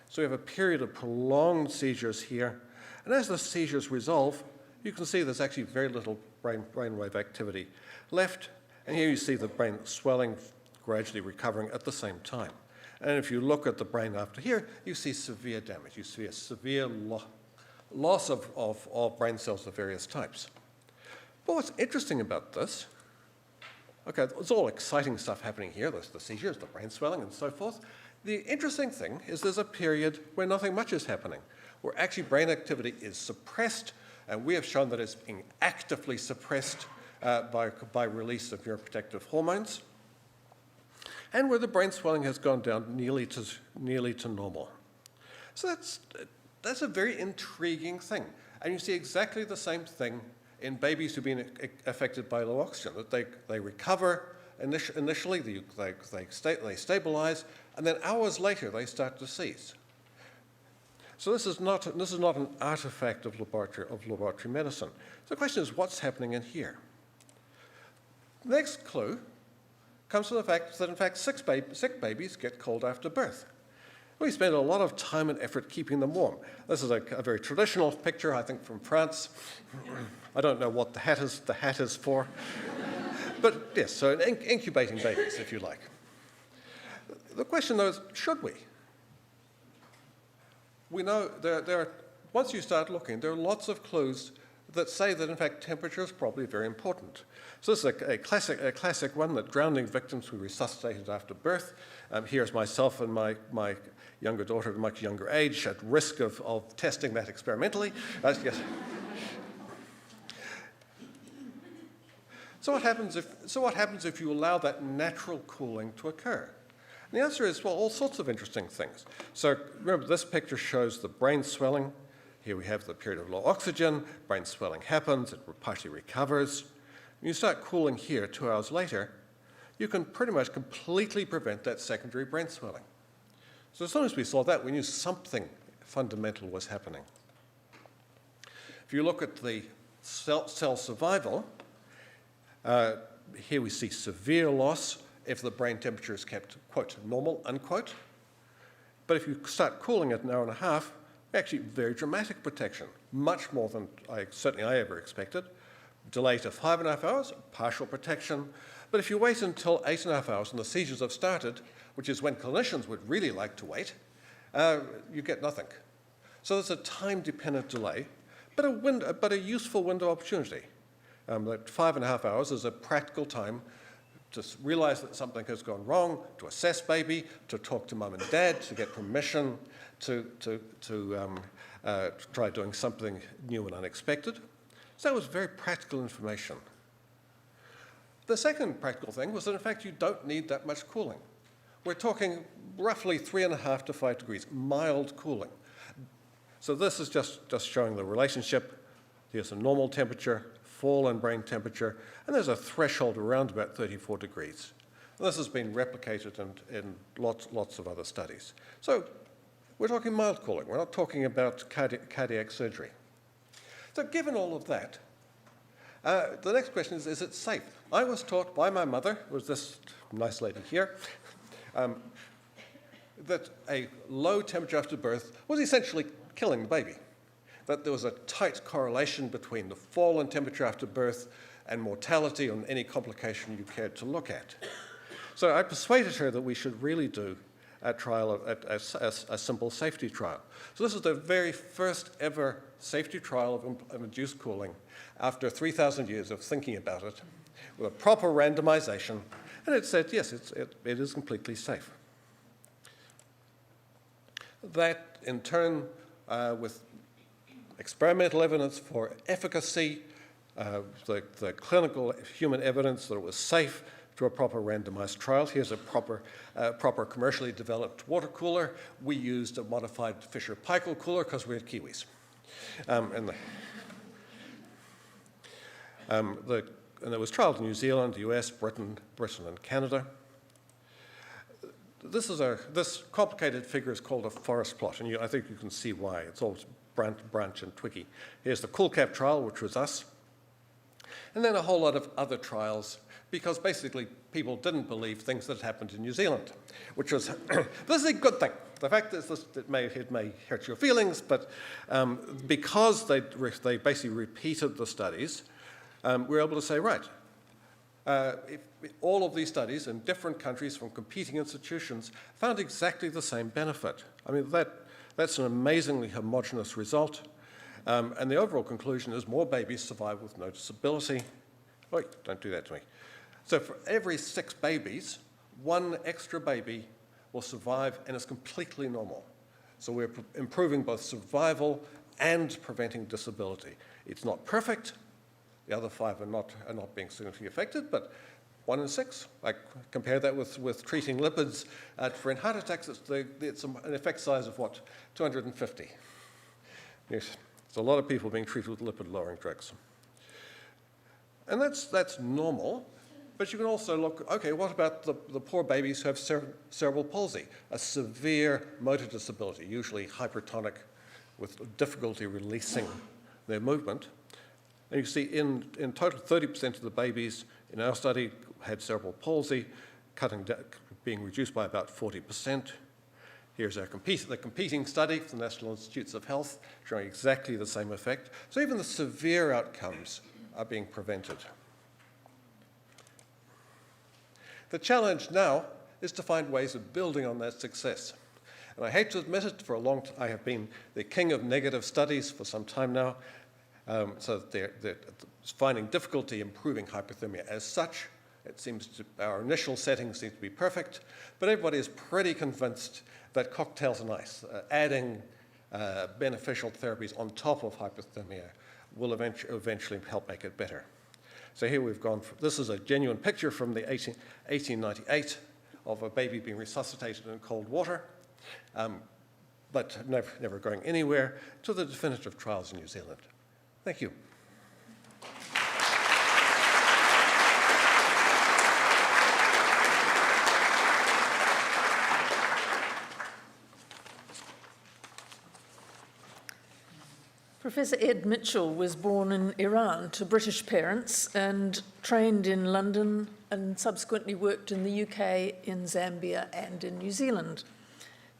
So we have a period of prolonged seizures here. And as the seizures resolve, you can see there's actually very little brainwave activity left. And here you see the brain swelling, gradually recovering at the same time. And if you look at the brain after here, you see severe damage. You see a severe loss of brain cells of various types. But what's interesting about this, okay, it's all exciting stuff happening here. There's the seizures, the brain swelling, and so forth. The interesting thing is there's a period where nothing much is happening, where actually brain activity is suppressed, and we have shown that it's being actively suppressed by release of neuroprotective hormones, and where the brain swelling has gone down nearly to normal. So that's a very intriguing thing. And you see exactly the same thing in babies who've been affected by low oxygen, that they recover initially, they stabilize, and then hours later they start to seize. So this is not an artifact of laboratory medicine. So the question is, what's happening in here? The next clue comes from the fact that, in fact, sick babies get cold after birth. We spend a lot of time and effort keeping them warm. This is a very traditional picture, I think, from France. I don't know what the hat is for. But yes, so incubating babies, if you like. The question, though, is, should we? We know once you start looking, there are lots of clues that say that, in fact, temperature is probably very important. So this is a classic one, that drowning victims who resuscitated after birth. Here's myself and my younger daughter at a much younger age at risk of testing that experimentally. Yes. So what happens if you allow that natural cooling to occur? And the answer is, well, all sorts of interesting things. So remember, this picture shows the brain swelling. Here we have the period of low oxygen. Brain swelling happens. It partially recovers. When you start cooling here 2 hours later, you can pretty much completely prevent that secondary brain swelling. So as soon as we saw that, we knew something fundamental was happening. If you look at the cell survival, here we see severe loss if the brain temperature is kept, quote, normal, unquote. But if you start cooling at an hour and a half, actually very dramatic protection, much more than I ever expected. Delay to 5.5 hours, partial protection. But if you wait until 8.5 hours and the seizures have started, which is when clinicians would really like to wait, you get nothing. So there's a time-dependent delay, but a useful window of opportunity. That 5.5 hours is a practical time to realize that something has gone wrong, to assess baby, to talk to mum and dad, to get permission to try doing something new and unexpected. So that was very practical information. The second practical thing was that, in fact, you don't need that much cooling. We're talking roughly 3.5 to 5 degrees, mild cooling. So this is just showing the relationship. Here's a normal temperature, fall in brain temperature, and there's a threshold around about 34 degrees. And this has been replicated in lots of other studies. So we're talking mild cooling. We're not talking about cardiac surgery. So given all of that, the next question is it safe? I was taught by my mother, was this nice lady here, that a low temperature after birth was essentially killing the baby, that there was a tight correlation between the fall in temperature after birth and mortality on any complication you cared to look at. So I persuaded her that we should really do a trial, a simple safety trial. So this is the very first ever safety trial of induced cooling after 3,000 years of thinking about it, with a proper randomization, and it said, yes, it is completely safe. That, in turn, with experimental evidence for efficacy, the clinical human evidence that it was safe to a proper randomized trial. Here's a proper commercially developed water cooler. We used a modified Fisher-Paykel cooler because we had Kiwis. And it was trialed in New Zealand, US, Britain, and Canada. This complicated figure is called a forest plot, and I think you can see why. It's all branch and twiggy. Here's the CoolCap trial, which was us, and then a whole lot of other trials, because basically people didn't believe things that happened in New Zealand, which was, this is a good thing. The fact is it may hurt your feelings, but because they basically repeated the studies, we were able to say, right, if all of these studies in different countries from competing institutions found exactly the same benefit. I mean, that's an amazingly homogeneous result. And the overall conclusion is more babies survive with no disability. Wait, don't do that to me. So for every 6 babies, 1 extra baby will survive and is completely normal. So we're improving both survival and preventing disability. It's not perfect. The other 5 are not being significantly affected, but 1 in 6. I compare that with treating lipids for heart attacks. It's an effect size of what, 250. Yes, it's a lot of people being treated with lipid-lowering drugs, and that's normal. But you can also look. Okay, what about the poor babies who have cerebral palsy, a severe motor disability, usually hypertonic, with difficulty releasing their movement? And you see in total 30% of the babies in our study had cerebral palsy, being reduced by about 40%. Here's the competing study from the National Institutes of Health, showing exactly the same effect. So even the severe outcomes are being prevented. The challenge now is to find ways of building on that success. And I hate to admit it, for a long time I have been the king of negative studies for some time now. So they're finding difficulty improving hypothermia as such. Our initial settings seem to be perfect, but everybody is pretty convinced that cocktails are nice. Adding beneficial therapies on top of hypothermia will eventually help make it better. So here we've gone, this is a genuine picture from the 1898 of a baby being resuscitated in cold water, but never going anywhere, to the definitive trials in New Zealand. Thank you. Professor Ed Mitchell was born in Iran to British parents and trained in London and subsequently worked in the UK, in Zambia and in New Zealand.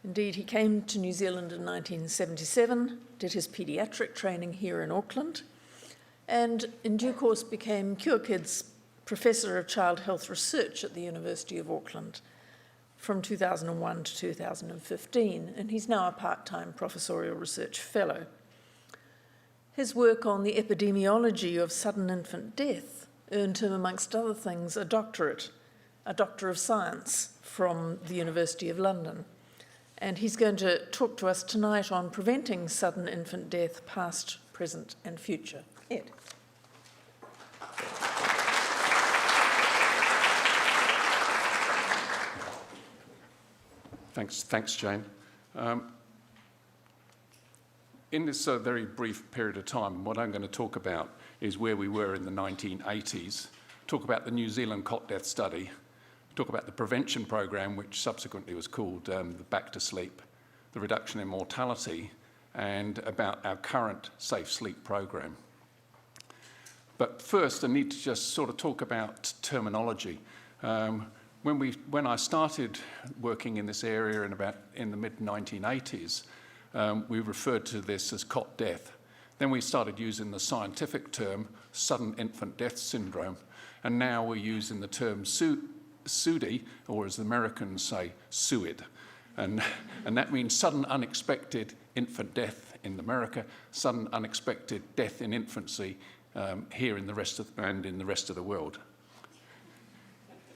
Indeed, he came to New Zealand in 1977, did his paediatric training here in Auckland, and in due course became Cure Kids Professor of Child Health Research at the University of Auckland from 2001 to 2015, and he's now a part-time professorial research fellow. His work on the epidemiology of sudden infant death earned him, amongst other things, a doctorate, a Doctor of Science from the University of London. And he's going to talk to us tonight on preventing sudden infant death, past, present, and future. Ed. Thanks, Jane. In this very brief period of time, what I'm going to talk about is where we were in the 1980s, talk about the New Zealand cot death study, talk about the prevention program, which subsequently was called the Back to Sleep, the reduction in mortality, and about our current safe sleep program. But first, I need to just sort of talk about terminology. When I started working in this area in the mid-1980s, we referred to this as cot death. Then we started using the scientific term sudden infant death syndrome, and now we're using the term SUDI, or as the Americans say, SUID. And that means sudden unexpected infant death in America, sudden unexpected death in infancy here in the rest of the world.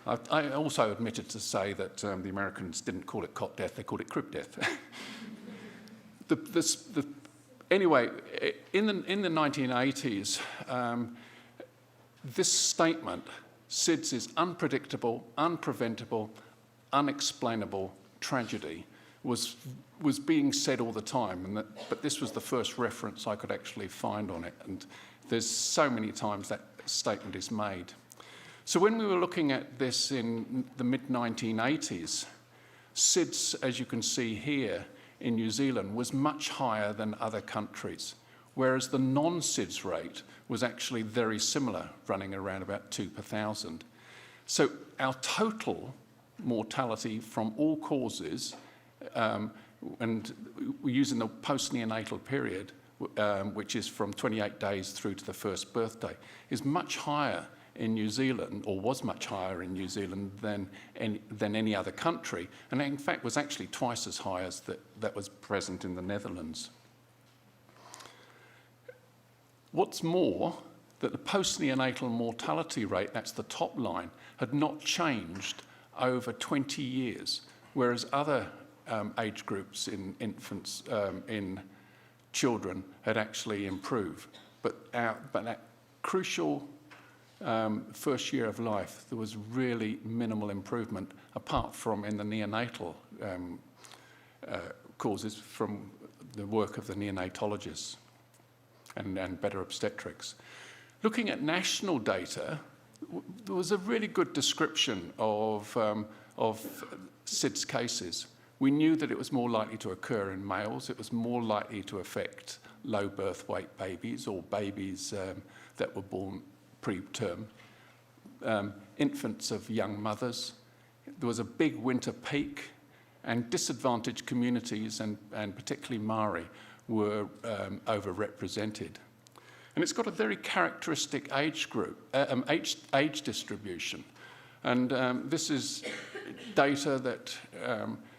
I also admitted to say that the Americans didn't call it cot death, they called it crib death. Anyway, in the 1980s, this statement, SIDS is unpredictable, unpreventable, unexplainable tragedy, was being said all the time, but this was the first reference I could actually find on it, and there's so many times that statement is made. So when we were looking at this in the mid-1980s, SIDS, as you can see here, in New Zealand was much higher than other countries, whereas the non-SIDS rate was actually very similar, running around about 2 per 1,000. So our total mortality from all causes, and we're using the postneonatal period, which is from 28 days through to the first birthday, is much higher in New Zealand, or was much higher in New Zealand than any other country, and in fact was actually twice as high as that was present in the Netherlands. What's more, that the postneonatal mortality rate, that's the top line, had not changed over 20 years, whereas other age groups in infants, in children, had actually improved. But that crucial first year of life, there was really minimal improvement, apart from in the neonatal causes from the work of the neonatologists and better obstetrics. Looking at national data, there was a really good description of SIDS cases. We knew that it was more likely to occur in males, it was more likely to affect low birth weight babies or babies that were born preterm, infants of young mothers. There was a big winter peak, and disadvantaged communities, and particularly Māori, were overrepresented. And it's got a very characteristic age group, age distribution. And this is data that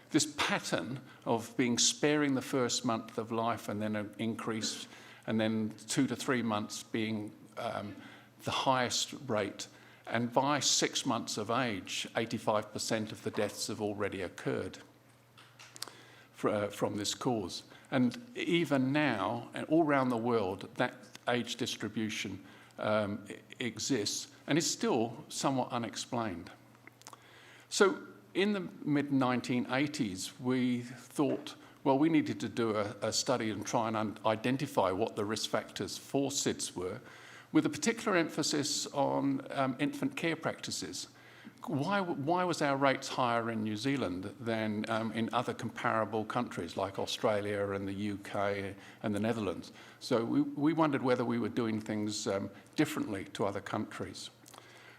this pattern of being sparing the first month of life and then an increase, and then 2 to 3 months being the highest rate, and by 6 months of age, 85% of the deaths have already occurred from this cause. And even now, and all around the world, that age distribution exists and is still somewhat unexplained. So in the mid-1980s, we thought, well, we needed to do a study and try and identify what the risk factors for SIDS were, with a particular emphasis on infant care practices. Why was our rates higher in New Zealand than in other comparable countries like Australia and the UK and the Netherlands? So we wondered whether we were doing things differently to other countries.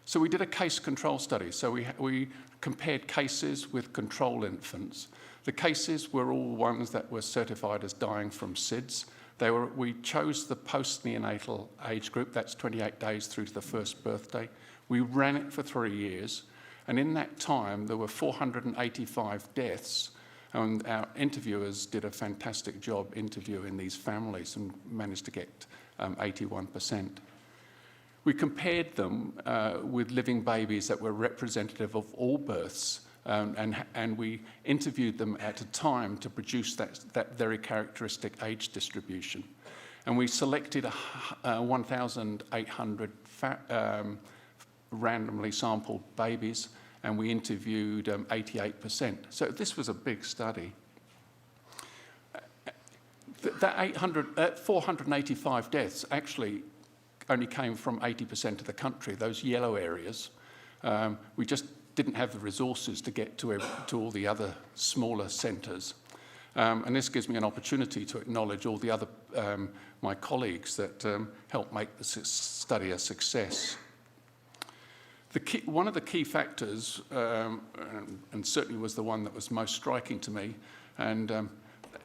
So we did a case control study. So we compared cases with control infants. The cases were all ones that were certified as dying from SIDS. We chose the postneonatal age group, that's 28 days through to the first birthday. We ran it for 3 years, and in that time there were 485 deaths, and our interviewers did a fantastic job interviewing these families and managed to get 81%. We compared them with living babies that were representative of all births, and we interviewed them at a time to produce that very characteristic age distribution. And we selected 1,800 randomly sampled babies, and we interviewed 88%. So this was a big study. That 485 deaths actually only came from 80% of the country, those yellow areas. We just didn't have the resources to get to all the other smaller centres. And this gives me an opportunity to acknowledge all the other my colleagues that helped make the study a success. One of the key factors, and certainly was the one that was most striking to me, and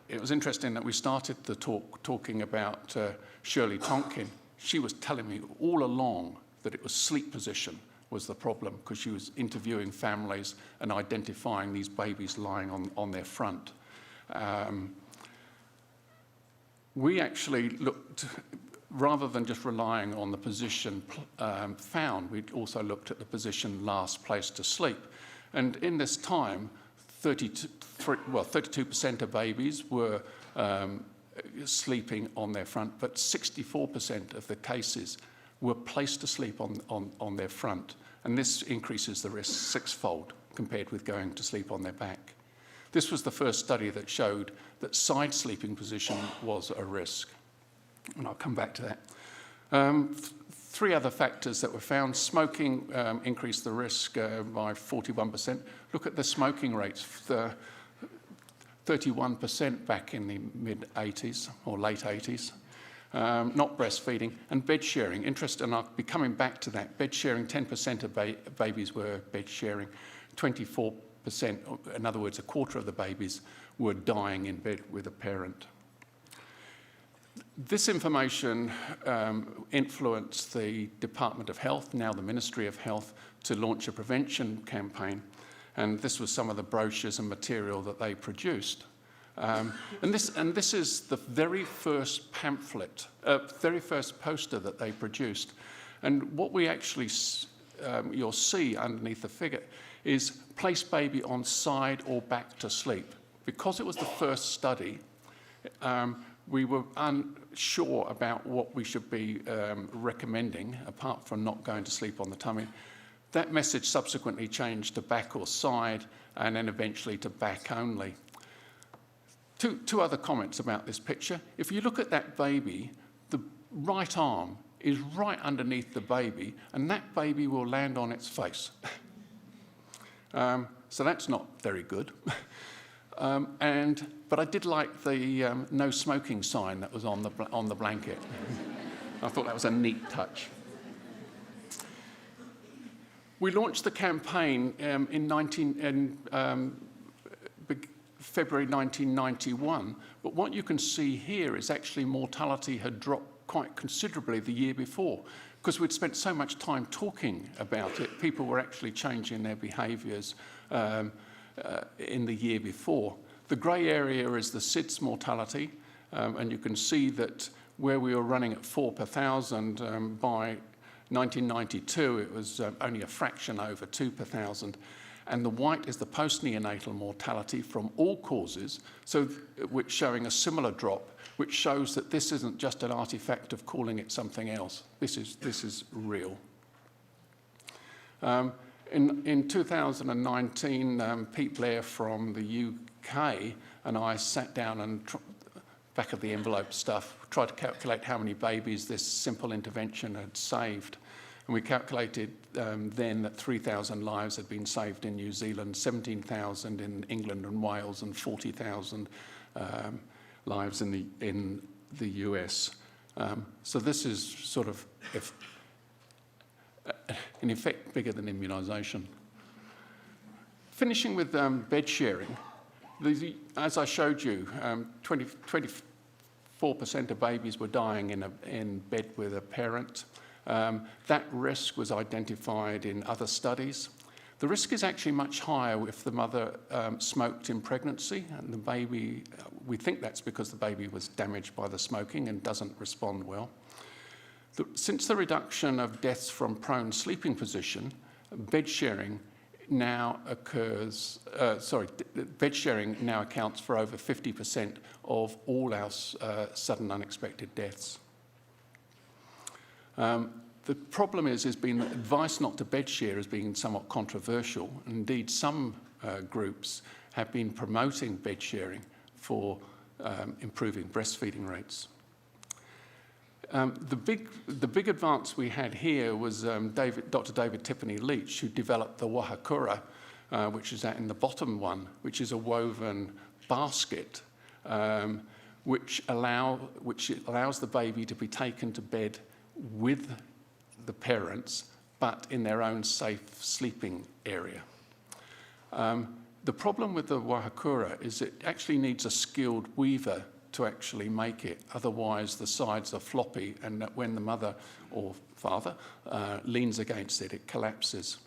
it was interesting that we started the talk talking about Shirley Tonkin. She was telling me all along that it was sleep position was the problem, because she was interviewing families and identifying these babies lying on their front. We actually looked, rather than just relying on the position found, we also looked at the position last place to sleep. And in this time, 32% of babies were sleeping on their front, but 64% of the cases were placed to sleep on their front. And this increases the risk sixfold compared with going to sleep on their back. This was the first study that showed that side sleeping position was a risk. And I'll come back to that. 3 other factors that were found. Smoking increased the risk by 41%. Look at the smoking rates, 31% back in the mid-80s or late 80s. Not breastfeeding, and bed sharing. Interesting, and I'll be coming back to that. Bed sharing, 10% of babies were bed sharing. 24%, in other words, a quarter of the babies were dying in bed with a parent. This information influenced the Department of Health, now the Ministry of Health, to launch a prevention campaign. And this was some of the brochures and material that they produced. And this is the very first pamphlet, very first poster that they produced. And what we actually, you'll see underneath the figure, is place baby on side or back to sleep. Because it was the first study, we were unsure about what we should be recommending, apart from not going to sleep on the tummy. That message subsequently changed to back or side, and then eventually to back only. Two other comments about this picture. If you look at that baby, the right arm is right underneath the baby, and that baby will land on its face. So that's not very good. But I did like the no smoking sign that was on the blanket. I thought that was a neat touch. We launched the campaign in February 1991, but what you can see here is actually mortality had dropped quite considerably the year before, because we'd spent so much time talking about it. People were actually changing their behaviours in the year before. The grey area is the SIDS mortality, and you can see that where we were running at 4 per 1,000, by 1992 it was only a fraction over 2 per 1,000. And the white is the post-neonatal mortality from all causes, which showing a similar drop, which shows that this isn't just an artifact of calling it something else. This is real. In 2019, Pete Blair from the UK and I sat down and back of the envelope stuff, tried to calculate how many babies this simple intervention had saved. And we calculated then that 3,000 lives had been saved in New Zealand, 17,000 in England and Wales, and 40,000 lives in the US. So this is sort of, in effect, bigger than immunisation. Finishing with bed sharing, as I showed you, 24% of babies were dying in bed with a parent. That risk was identified in other studies. The risk is actually much higher if the mother smoked in pregnancy, and the baby, we think that's because the baby was damaged by the smoking and doesn't respond well. Since the reduction of deaths from prone sleeping position, bed sharing now bed sharing now accounts for over 50% of all our sudden unexpected deaths. The problem has been that advice not to bed share has been somewhat controversial. Indeed, some groups have been promoting bed sharing for improving breastfeeding rates. The big advance we had here was Dr. David Tiffany Leach, who developed the wahakura, which is that in the bottom one, which is a woven basket, which allows the baby to be taken to bed with the parents, but in their own safe sleeping area. The problem with the wahakura is it actually needs a skilled weaver to actually make it. Otherwise, the sides are floppy, and when the mother or father leans against it, it collapses.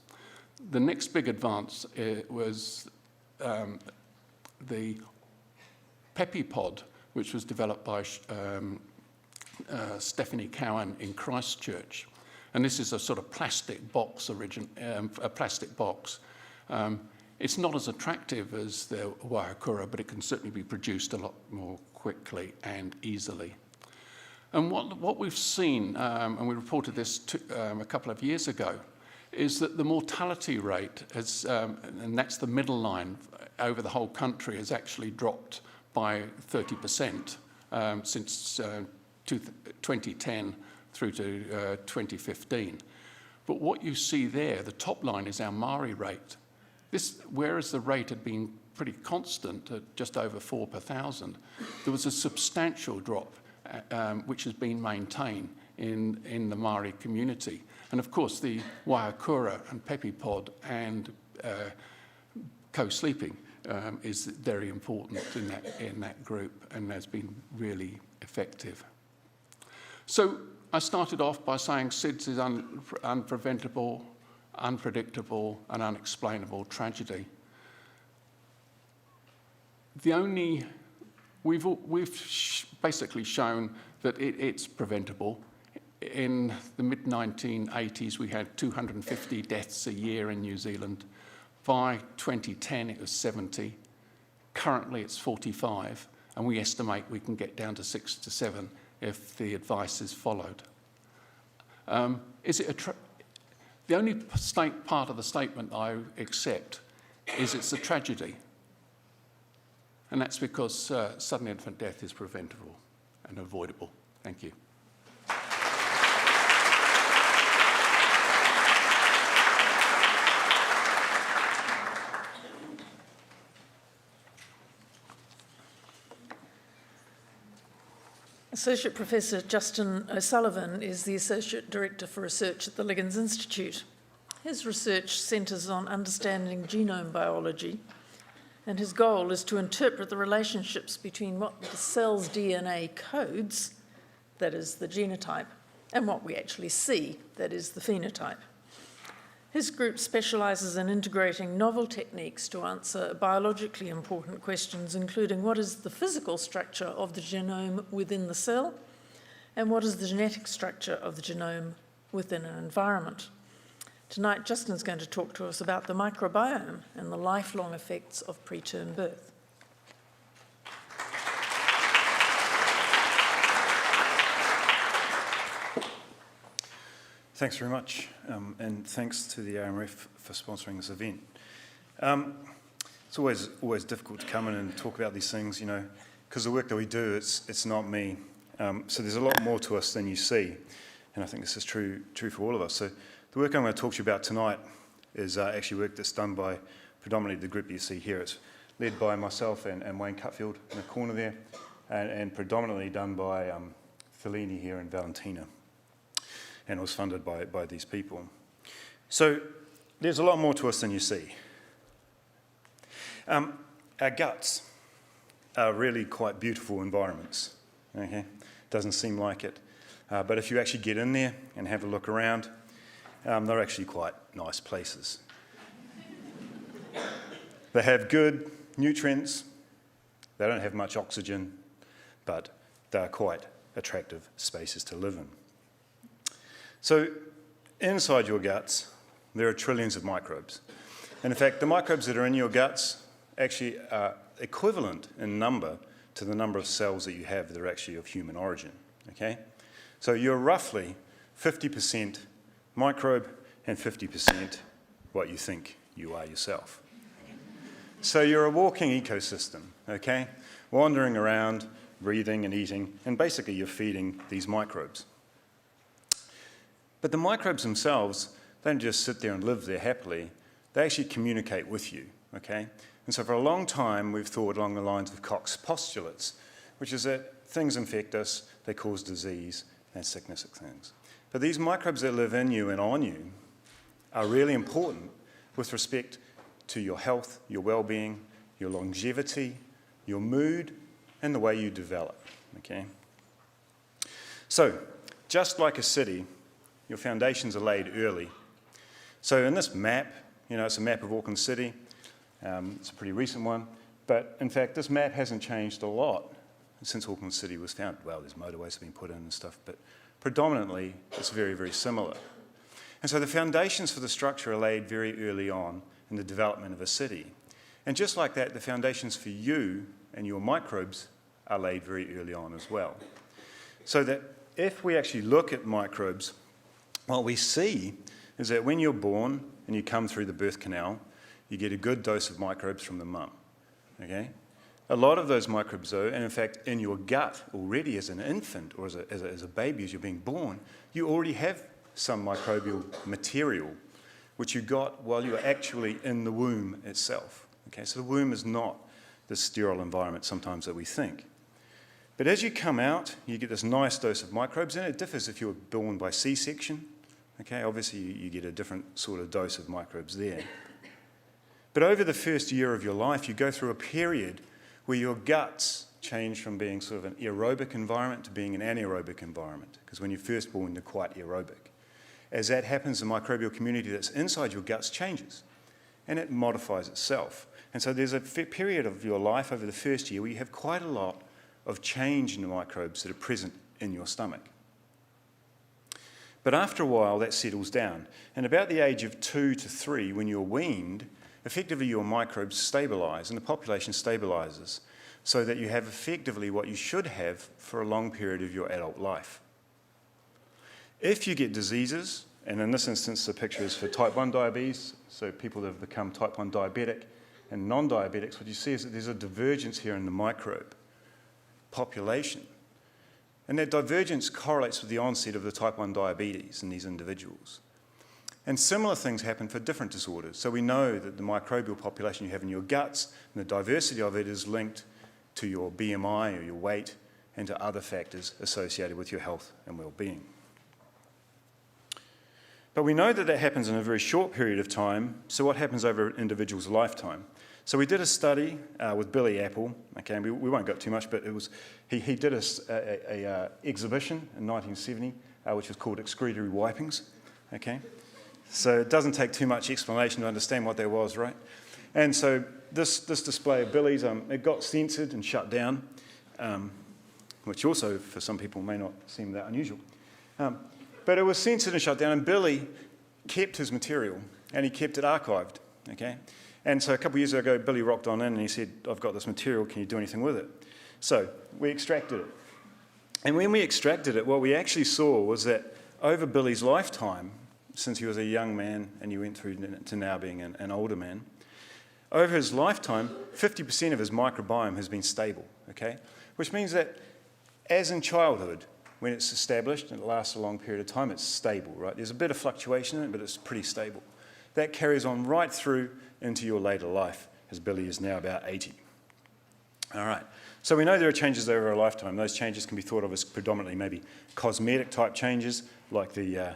The next big advance was the PepiPod, which was developed by Stephanie Cowan in Christchurch. And this is a sort of plastic box, a plastic box. It's not as attractive as the wahakura, but it can certainly be produced a lot more quickly and easily. And what we've seen, and we reported this a couple of years ago, is that the mortality rate has, and that's the middle line over the whole country, has actually dropped by 30% since 2010 through to 2015. But what you see there, the top line is our Maori rate. Whereas the rate had been pretty constant at just over 4 per thousand, there was a substantial drop which has been maintained in the Maori community. And of course, the wahakura and PepiPod and co-sleeping is very important in that group, and has been really effective. So I started off by saying SIDS is unpreventable, unpredictable and unexplainable tragedy. We've basically shown that it's preventable. In the mid-1980s, we had 250 deaths a year in New Zealand. By 2010, it was 70. Currently, it's 45, and we estimate we can get down to 6 to 7 if the advice is followed. The only part of the statement I accept is it's a tragedy. And that's because sudden infant death is preventable and avoidable. Thank you. Associate Professor Justin O'Sullivan is the Associate Director for Research at the Liggins Institute. His research centres on understanding genome biology, and his goal is to interpret the relationships between what the cell's DNA codes, that is the genotype, and what we actually see, that is the phenotype. His group specialises in integrating novel techniques to answer biologically important questions, including what is the physical structure of the genome within the cell, and what is the genetic structure of the genome within an environment. Tonight, Justin's going to talk to us about the microbiome and the lifelong effects of preterm birth. Thanks very much, and thanks to the AMRF for sponsoring this event. It's always difficult to come in and talk about these things, you know, because the work that we do, it's not me. So there's a lot more to us than you see, and I think this is true for all of us. So the work I'm going to talk to you about tonight is actually work that's done by predominantly the group you see here. It's led by myself and Wayne Cutfield in the corner there, and predominantly done by Fellini here and Valentina. And it was funded by these people. So there's a lot more to us than you see. Our guts are really quite beautiful environments, okay? Doesn't seem like it. But if you actually get in there and have a look around, they're actually quite nice places. They have good nutrients. They don't have much oxygen, but they're quite attractive spaces to live in. So inside your guts, there are trillions of microbes. And in fact, the microbes that are in your guts actually are equivalent in number to the number of cells that you have that are actually of human origin, okay? So you're roughly 50% microbe and 50% what you think you are yourself. So you're a walking ecosystem, okay? Wandering around, breathing and eating, and basically you're feeding these microbes, But the microbes themselves, they don't just sit there and live there happily. They actually communicate with you, okay? And so for a long time, we've thought along the lines of Koch's postulates, which is that things infect us, they cause disease and sickness and things. But these microbes that live in you and on you are really important with respect to your health, your well-being, your longevity, your mood, and the way you develop, okay? So, just like a city, your foundations are laid early. So in this map, it's a map of Auckland City. It's a pretty recent one. But in fact, this map hasn't changed a lot since Auckland City was founded. Well, there's motorways have been put in and stuff, but predominantly it's very, very similar. And so the foundations for the structure are laid very early on in the development of a city. And just like that, the foundations for you and your microbes are laid very early on as well. So that if we actually look at microbes, what we see is that when you're born and you come through the birth canal, you get a good dose of microbes from the mum, okay? A lot of those microbes, though, and in fact, in your gut already as an infant or as a baby as you're being born, you already have some microbial material which you got while you're actually in the womb itself, okay? So the womb is not the sterile environment sometimes that we think. But as you come out, you get this nice dose of microbes, and it differs if you were born by C-section. Okay, obviously you get a different sort of dose of microbes there. But over the first year of your life, you go through a period where your guts change from being sort of an aerobic environment to being an anaerobic environment, because when you're first born, you're quite aerobic. As that happens, the microbial community that's inside your guts changes, and it modifies itself. And so there's a period of your life over the first year where you have quite a lot of change in the microbes that are present in your stomach. But after a while, that settles down. And about the age of 2 to 3, when you're weaned, effectively your microbes stabilise and the population stabilises so that you have effectively what you should have for a long period of your adult life. If you get diseases, and in this instance the picture is for type 1 diabetes, so people that have become type 1 diabetic and non-diabetics, what you see is that there's a divergence here in the microbe population. And that divergence correlates with the onset of the type 1 diabetes in these individuals. And similar things happen for different disorders. So we know that the microbial population you have in your guts and the diversity of it is linked to your BMI or your weight and to other factors associated with your health and well-being. But we know that that happens in a very short period of time, so what happens over an individual's lifetime? So we did a study with Billy Apple, okay, and we won't go too much, but it was he did a exhibition in 1970, which was called Excretory Wipings, okay? So it doesn't take too much explanation to understand what that was, right? And so this display of Billy's, it got censored and shut down, which also for some people may not seem that unusual. But it was censored and shut down, and Billy kept his material, and he kept it archived, okay? And so a couple of years ago, Billy rocked on in and he said, I've got this material, can you do anything with it? So we extracted it. And when we extracted it, what we actually saw was that over Billy's lifetime, since he was a young man and he went through to now being an older man, over his lifetime, 50% of his microbiome has been stable, okay? Which means that as in childhood, when it's established and it lasts a long period of time, it's stable, right? There's a bit of fluctuation in it, but it's pretty stable. That carries on right through into your later life, as Billy is now about 80. All right, so we know there are changes over a lifetime. Those changes can be thought of as predominantly maybe cosmetic type changes, like the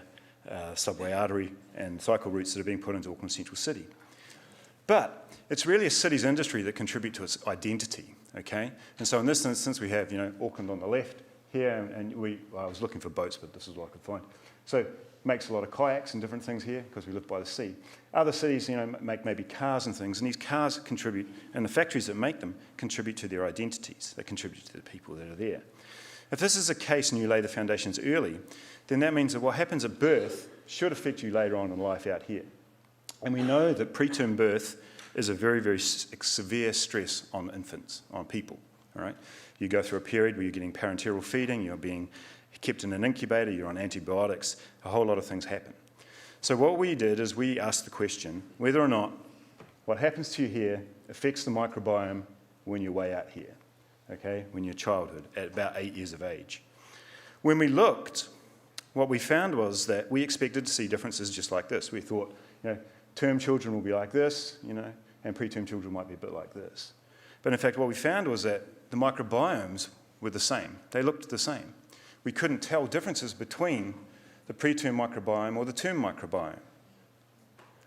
subway artery and cycle routes that are being put into Auckland Central City. But it's really a city's industry that contribute to its identity, okay? And so in this instance, we have, Auckland on the left here, and I was looking for boats, but this is what I could find. So makes a lot of kayaks and different things here because we live by the sea. Other cities, make maybe cars and things, and these cars contribute, and the factories that make them contribute to their identities. They contribute to the people that are there. If this is the case and you lay the foundations early, then that means that what happens at birth should affect you later on in life out here. And we know that preterm birth is a very, very severe stress on infants, on people, all right? You go through a period where you're getting parenteral feeding, you're being kept in an incubator, you're on antibiotics, a whole lot of things happen. So what we did is we asked the question whether or not what happens to you here affects the microbiome when you're way out here, okay, when you're childhood, at about 8 years of age. When we looked, what we found was that we expected to see differences just like this. We thought, term children will be like this, and preterm children might be a bit like this. But in fact, what we found was that the microbiomes were the same. They looked the same. We couldn't tell differences between the preterm microbiome or the term microbiome.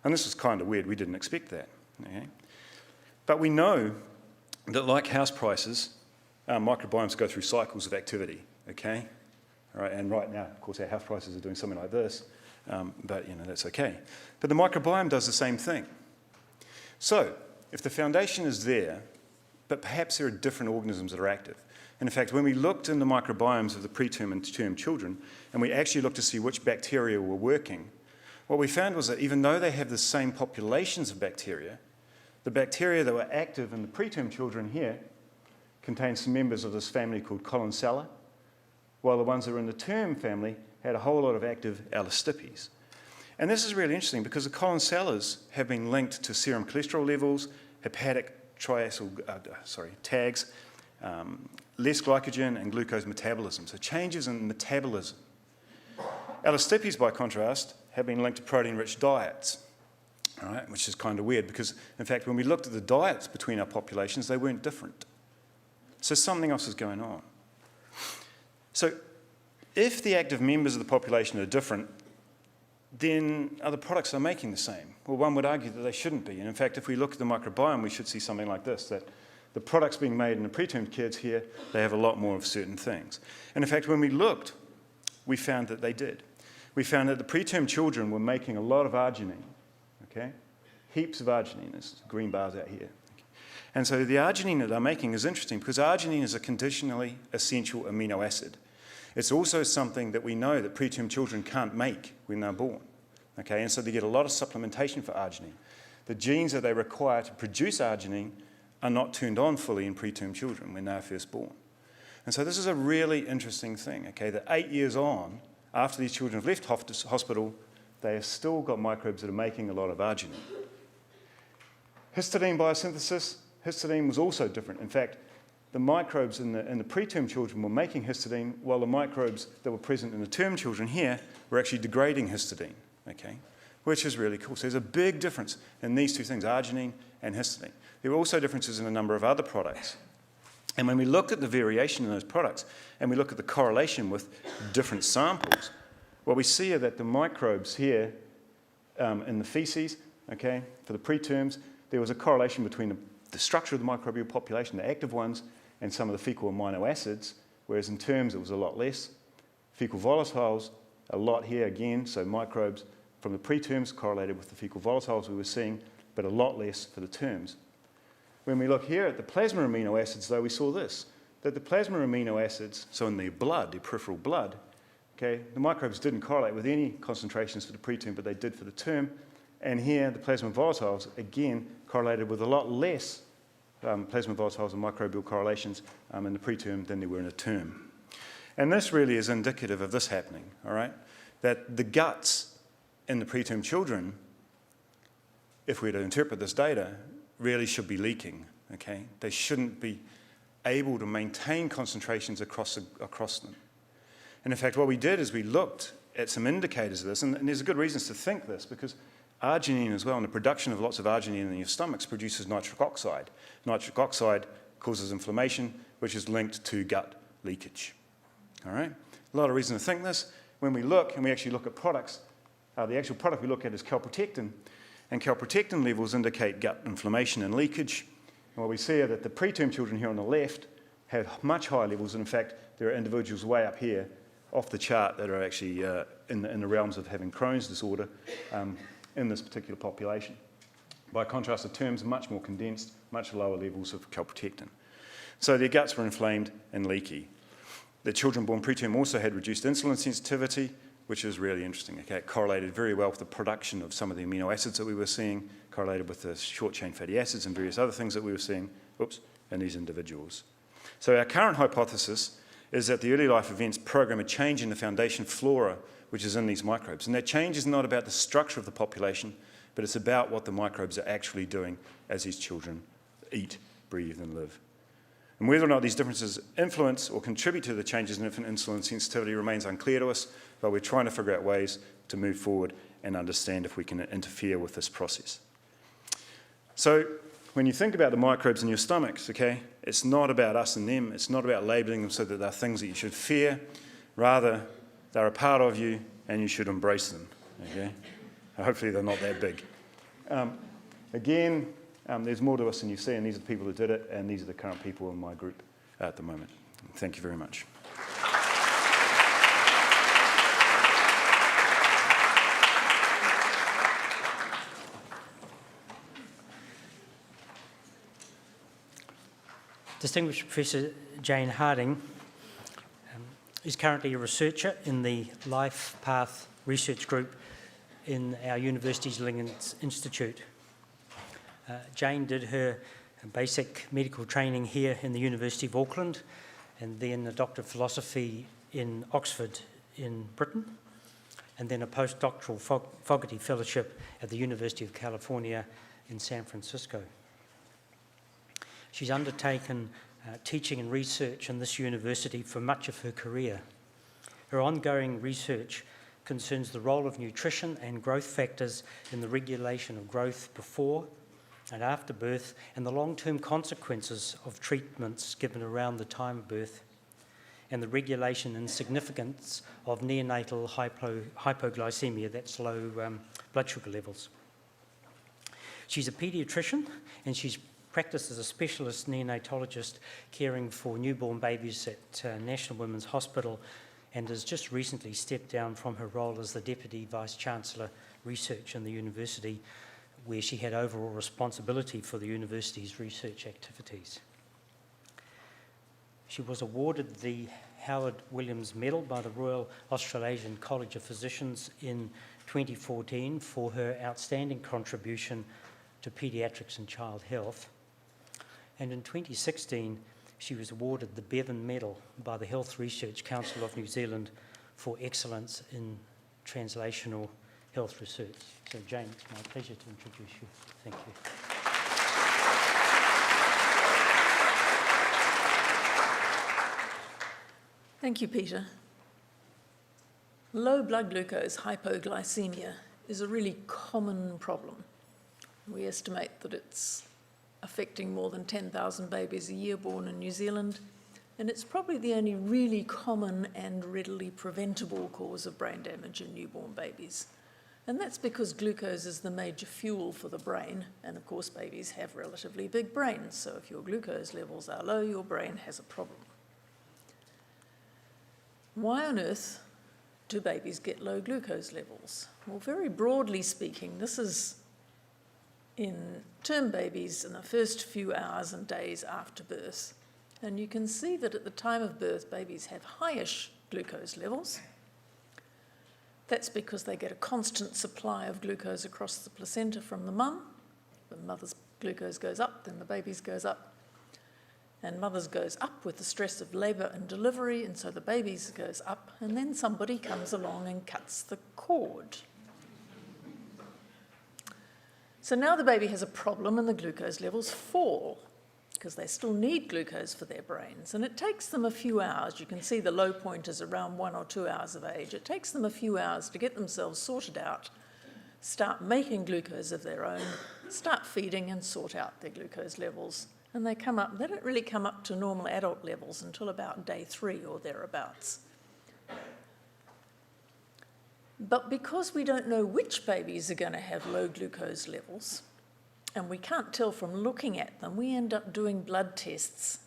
And this was kind of weird. We didn't expect that. Okay? But we know that like house prices, microbiomes go through cycles of activity. Okay? All right, and right now, of course, our house prices are doing something like this. But, that's okay. But the microbiome does the same thing. So, if the foundation is there, but perhaps there are different organisms that are active. And in fact, when we looked in the microbiomes of the preterm and term children, and we actually looked to see which bacteria were working, what we found was that even though they have the same populations of bacteria, the bacteria that were active in the preterm children here contained some members of this family called Collinsella, while the ones that were in the term family had a whole lot of active allostipes. And this is really interesting because the Collinsellas have been linked to serum cholesterol levels, hepatic tags, less glycogen and glucose metabolism, so changes in metabolism. Allostipes, by contrast, have been linked to protein-rich diets, all right, which is kind of weird because, in fact, when we looked at the diets between our populations, they weren't different. So something else is going on. So if the active members of the population are different, then are the products they're making the same? Well, one would argue that they shouldn't be. And in fact, if we look at the microbiome, we should see something like this, that the products being made in the preterm kids here, they have a lot more of certain things. And in fact, when we looked, we found that they did. We found that the preterm children were making a lot of arginine, okay? Heaps of arginine, there's green bars out here. And so the arginine that they're making is interesting because arginine is a conditionally essential amino acid. It's also something that we know that preterm children can't make when they're born. Okay, and so they get a lot of supplementation for arginine. The genes that they require to produce arginine are not turned on fully in preterm children when they're first born. And so this is a really interesting thing, okay, that 8 years on, after these children have left hospital, they have still got microbes that are making a lot of arginine. Histidine biosynthesis, histidine was also different. In fact, the microbes in the preterm children were making histidine, while the microbes that were present in the term children here were actually degrading histidine, okay, which is really cool. So there's a big difference in these two things, arginine and histidine. There were also differences in a number of other products. And when we looked at the variation in those products, and we look at the correlation with different samples, what we see are that the microbes here in the feces, okay, for the preterms, there was a correlation between the structure of the microbial population, the active ones, and some of the fecal amino acids, whereas in terms it was a lot less. Fecal volatiles, a lot here again, so microbes from the preterms correlated with the fecal volatiles we were seeing, but a lot less for the terms. When we look here at the plasma amino acids, though, we saw this, that the plasma amino acids, so in their blood, their peripheral blood, okay, the microbes didn't correlate with any concentrations for the preterm, but they did for the term. And here, the plasma volatiles, again, correlated with a lot less plasma volatiles and microbial correlations in the preterm than there were in a term. And this really is indicative of this happening, all right? That the guts in the preterm children, if we were to interpret this data, really should be leaking, okay? They shouldn't be able to maintain concentrations across them. And in fact, what we did is we looked at some indicators of this, and there's good reasons to think this, because arginine as well, and the production of lots of arginine in your stomachs produces nitric oxide. Nitric oxide causes inflammation, which is linked to gut leakage. All right? A lot of reason to think this. When we look, and we actually look at products, the actual product we look at is calprotectin, and calprotectin levels indicate gut inflammation and leakage. And what we see are that the preterm children here on the left have much higher levels, and in fact, there are individuals way up here off the chart that are actually in the realms of having Crohn's disorder in this particular population. By contrast, the terms are much more condensed, much lower levels of calprotectin. So their guts were inflamed and leaky. The children born preterm also had reduced insulin sensitivity, which is really interesting. Okay, it correlated very well with the production of some of the amino acids that we were seeing, correlated with the short-chain fatty acids and various other things that we were seeing in these individuals. So our current hypothesis is that the early life events program a change in the foundation flora which is in these microbes. And that change is not about the structure of the population, but it's about what the microbes are actually doing as these children eat, breathe, and live. And whether or not these differences influence or contribute to the changes in infant insulin sensitivity remains unclear to us, but we're trying to figure out ways to move forward and understand if we can interfere with this process. So when you think about the microbes in your stomachs, okay, it's not about us and them. It's not about labelling them so that they're things that you should fear. Rather, they're a part of you and you should embrace them, okay? Hopefully they're not that big. Again, there's more to us than you see, and these are the people who did it, and these are the current people in my group at the moment. Thank you very much. Distinguished Professor Jane Harding is currently a researcher in the Life Path Research Group in our university's Lingens Institute. Jane did her basic medical training here in the University of Auckland, and then a Doctor of Philosophy in Oxford in Britain, and then a postdoctoral Fogarty Fellowship at the University of California in San Francisco. She's undertaken teaching and research in this university for much of her career. Her ongoing research concerns the role of nutrition and growth factors in the regulation of growth before and after birth, and the long-term consequences of treatments given around the time of birth, and the regulation and significance of neonatal hypoglycemia, that's low blood sugar levels. She's a paediatrician, and she's practiced as a specialist neonatologist caring for newborn babies at National Women's Hospital, and has just recently stepped down from her role as the Deputy Vice-Chancellor Research in the university, where she had overall responsibility for the university's research activities. She was awarded the Howard Williams Medal by the Royal Australasian College of Physicians in 2014 for her outstanding contribution to paediatrics and child health. And in 2016, she was awarded the Bevan Medal by the Health Research Council of New Zealand for excellence in translational health research. So Jane, it's my pleasure to introduce you. Thank you. Thank you, Peter. Low blood glucose hypoglycemia is a really common problem. We estimate that it's affecting more than 10,000 babies a year born in New Zealand, and it's probably the only really common and readily preventable cause of brain damage in newborn babies. And that's because glucose is the major fuel for the brain, and of course babies have relatively big brains, so if your glucose levels are low, your brain has a problem. Why on earth do babies get low glucose levels? Well, very broadly speaking, this is in term babies in the first few hours and days after birth. And you can see that at the time of birth, babies have highish glucose levels. That's because they get a constant supply of glucose across the placenta from the mum. When mother's glucose goes up, then the baby's goes up. And mother's goes up with the stress of labour and delivery, and so the baby's goes up, and then somebody comes along and cuts the cord. So now the baby has a problem and the glucose levels fall, because they still need glucose for their brains. And it takes them a few hours. You can see the low point is around 1 or 2 hours of age. It takes them a few hours to get themselves sorted out, start making glucose of their own, start feeding and sort out their glucose levels. And they don't really come up to normal adult levels until about day 3 or thereabouts. But because we don't know which babies are going to have low glucose levels, and we can't tell from looking at them, we end up doing blood tests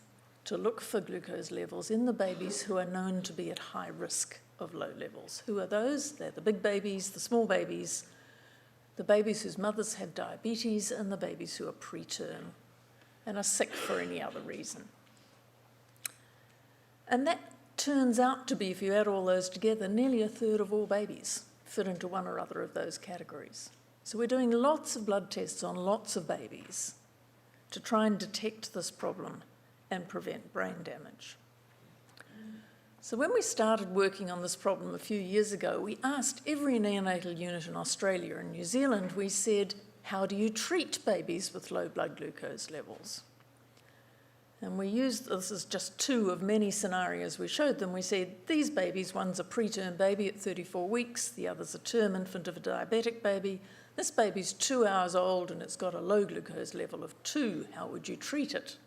to look for glucose levels in the babies who are known to be at high risk of low levels. Who are those? They're the big babies, the small babies, the babies whose mothers have diabetes, and the babies who are preterm and are sick for any other reason. And that turns out to be, if you add all those together, nearly a third of all babies fit into one or other of those categories. So we're doing lots of blood tests on lots of babies to try and detect this problem and prevent brain damage. So when we started working on this problem a few years ago, we asked every neonatal unit in Australia and New Zealand, we said, how do you treat babies with low blood glucose levels? And we used, this is just two of many scenarios we showed them. We said, these babies, one's a preterm baby at 34 weeks, the other's a term infant of a diabetic baby. This baby's 2 hours old and it's got a low glucose level of 2. How would you treat it?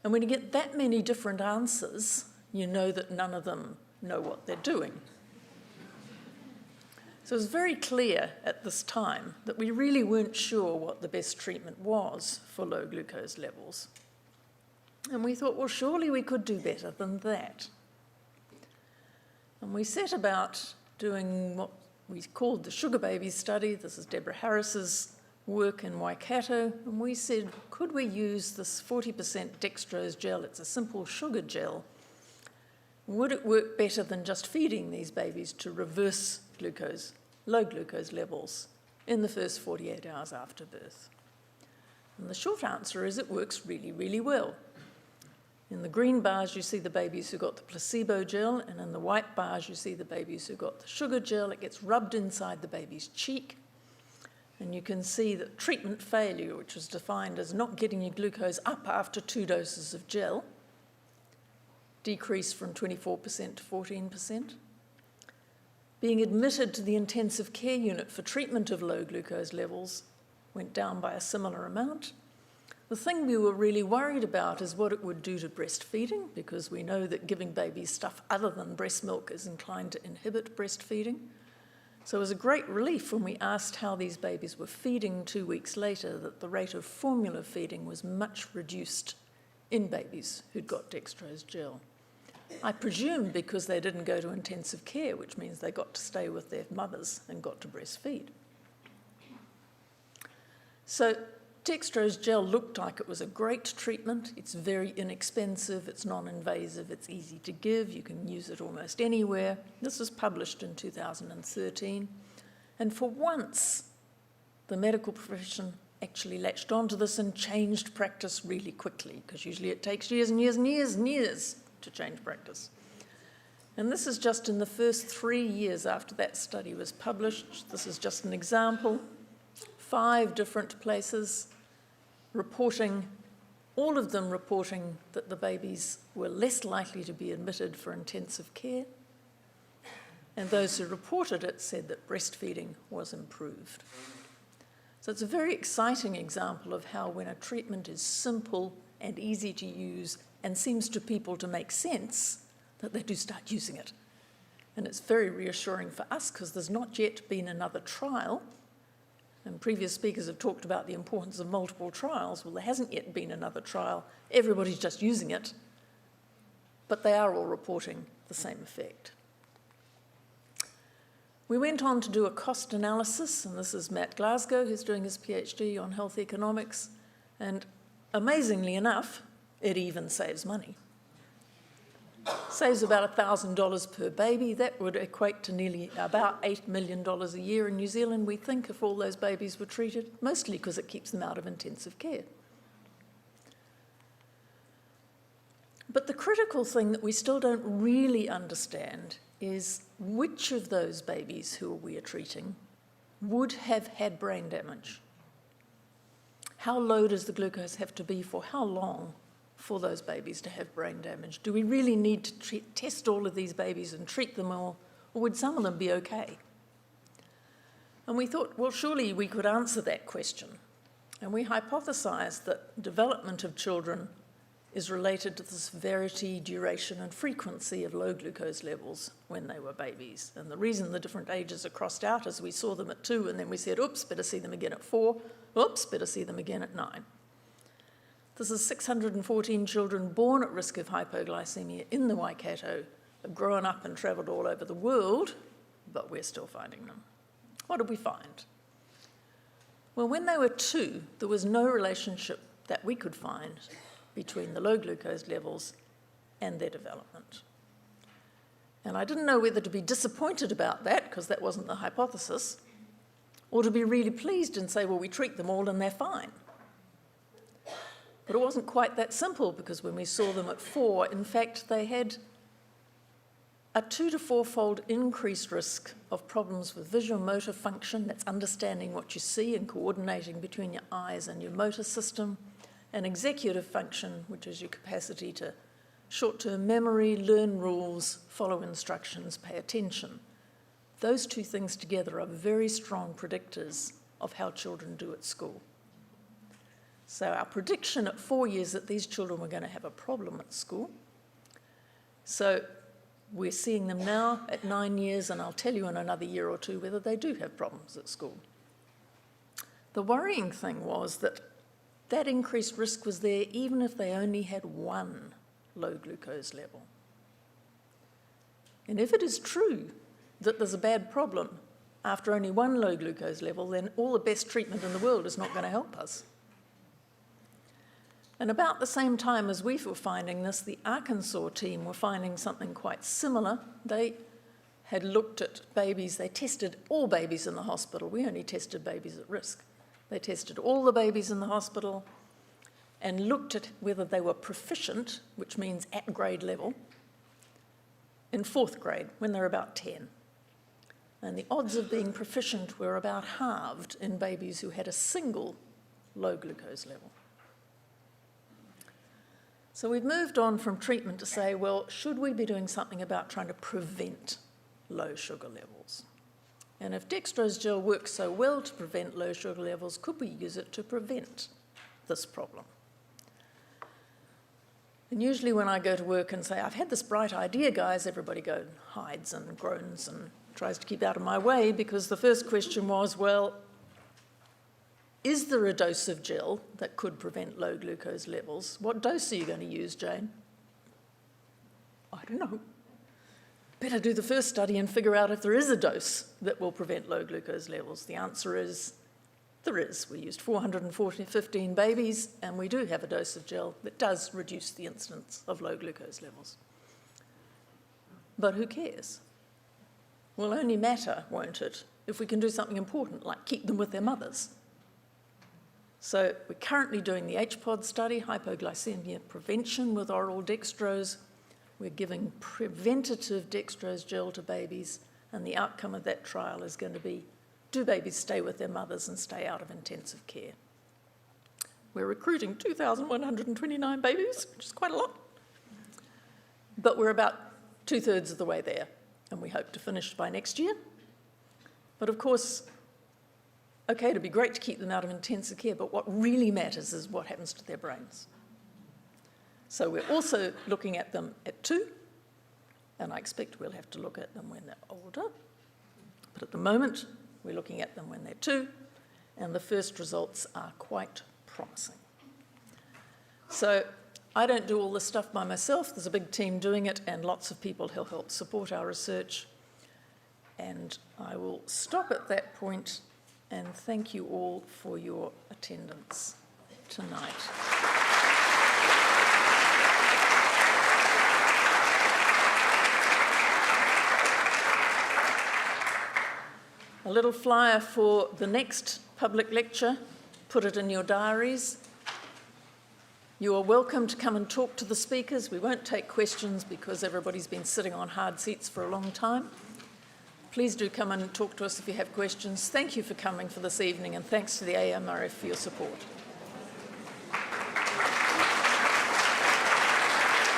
And when you get that many different answers, you know that none of them know what they're doing. So it was very clear at this time that we really weren't sure what the best treatment was for low glucose levels. And we thought, well, surely we could do better than that. And we set about doing what we called the Sugar Baby Study. This is Deborah Harris's work in Waikato. And we said, could we use this 40% dextrose gel? It's a simple sugar gel. Would it work better than just feeding these babies to reverse glucose, low glucose levels in the first 48 hours after birth? And the short answer is it works really, really well. In the green bars, you see the babies who got the placebo gel, and in the white bars, you see the babies who got the sugar gel. It gets rubbed inside the baby's cheek, and you can see that treatment failure, which was defined as not getting your glucose up after 2 doses of gel, decreased from 24% to 14%. Being admitted to the intensive care unit for treatment of low glucose levels went down by a similar amount. The thing we were really worried about is what it would do to breastfeeding, because we know that giving babies stuff other than breast milk is inclined to inhibit breastfeeding. So it was a great relief when we asked how these babies were feeding 2 weeks later that the rate of formula feeding was much reduced in babies who'd got dextrose gel. I presume because they didn't go to intensive care, which means they got to stay with their mothers and got to breastfeed. So dextrose gel looked like it was a great treatment. It's very inexpensive, it's non-invasive, it's easy to give, you can use it almost anywhere. This was published in 2013. And for once, the medical profession actually latched onto this and changed practice really quickly, because usually it takes years and years and years and years to change practice. And this is just in the first 3 years after that study was published. This is just an example. 5 different places reporting, all of them reporting that the babies were less likely to be admitted for intensive care. And those who reported it said that breastfeeding was improved. So it's a very exciting example of how when a treatment is simple and easy to use and seems to people to make sense, that they do start using it. And it's very reassuring for us because there's not yet been another trial. And previous speakers have talked about the importance of multiple trials. Well, there hasn't yet been another trial. Everybody's just using it. But they are all reporting the same effect. We went on to do a cost analysis, and this is Matt Glasgow, who's doing his PhD on health economics. And amazingly enough, it even saves money. Saves about $1,000 per baby. That would equate to nearly about $8 million a year in New Zealand, we think, if all those babies were treated, mostly because it keeps them out of intensive care. But the critical thing that we still don't really understand is which of those babies who we are treating would have had brain damage. How low does the glucose have to be for how long for those babies to have brain damage? Do we really need to test all of these babies and treat them all, or would some of them be okay? And we thought, well, surely we could answer that question. And we hypothesized that development of children is related to the severity, duration, and frequency of low glucose levels when they were babies. And the reason the different ages are crossed out is we saw them at 2, and then we said, oops, better see them again at 4. Oops, better see them again at 9. This is 614 children born at risk of hypoglycemia in the Waikato, have grown up and travelled all over the world, but we're still finding them. What did we find? Well, when they were 2, there was no relationship that we could find between the low glucose levels and their development. And I didn't know whether to be disappointed about that, because that wasn't the hypothesis, or to be really pleased and say, well, we treat them all and they're fine. But it wasn't quite that simple, because when we saw them at 4, in fact, they had a 2 to 4-fold increased risk of problems with visual motor function, that's understanding what you see and coordinating between your eyes and your motor system, and executive function, which is your capacity to short-term memory, learn rules, follow instructions, pay attention. Those two things together are very strong predictors of how children do at school. So our prediction at 4 years that these children were going to have a problem at school. So we're seeing them now at 9 years, and I'll tell you in another year or two whether they do have problems at school. The worrying thing was that that increased risk was there even if they only had one low glucose level. And if it is true that there's a bad problem after only one low glucose level, then all the best treatment in the world is not going to help us. And about the same time as we were finding this, the Arkansas team were finding something quite similar. They had looked at babies, they tested all babies in the hospital. We only tested babies at risk. They tested all the babies in the hospital and looked at whether they were proficient, which means at grade level, in 4th grade, when they're about 10. And the odds of being proficient were about halved in babies who had a single low glucose level. So we've moved on from treatment to say, well, should we be doing something about trying to prevent low sugar levels? And if dextrose gel works so well to prevent low sugar levels, could we use it to prevent this problem? And usually when I go to work and say, I've had this bright idea, guys, everybody hides and groans and tries to keep out of my way, because the first question was, well, is there a dose of gel that could prevent low glucose levels? What dose are you going to use, Jane? I don't know. Better do the first study and figure out if there is a dose that will prevent low glucose levels. The answer is there is. We used 415 babies, and we do have a dose of gel that does reduce the incidence of low glucose levels. But who cares? Will only matter, won't it, if we can do something important, like keep them with their mothers. So we're currently doing the HPOD study, hypoglycemia prevention with oral dextrose. We're giving preventative dextrose gel to babies, and the outcome of that trial is going to be, do babies stay with their mothers and stay out of intensive care? We're recruiting 2,129 babies, which is quite a lot. But we're about 2/3 of the way there, and we hope to finish by next year. But of course, okay, it'd be great to keep them out of intensive care, but what really matters is what happens to their brains. So we're also looking at them at 2, and I expect we'll have to look at them when they're older. But at the moment, we're looking at them when they're 2, and the first results are quite promising. So I don't do all this stuff by myself. There's a big team doing it, and lots of people who'll help support our research. And I will stop at that point and thank you all for your attendance tonight. A little flyer for the next public lecture. Put it in your diaries. You are welcome to come and talk to the speakers. We won't take questions because everybody's been sitting on hard seats for a long time. Please do come and talk to us if you have questions. Thank you for coming for this evening, and thanks to the AMRF for your support.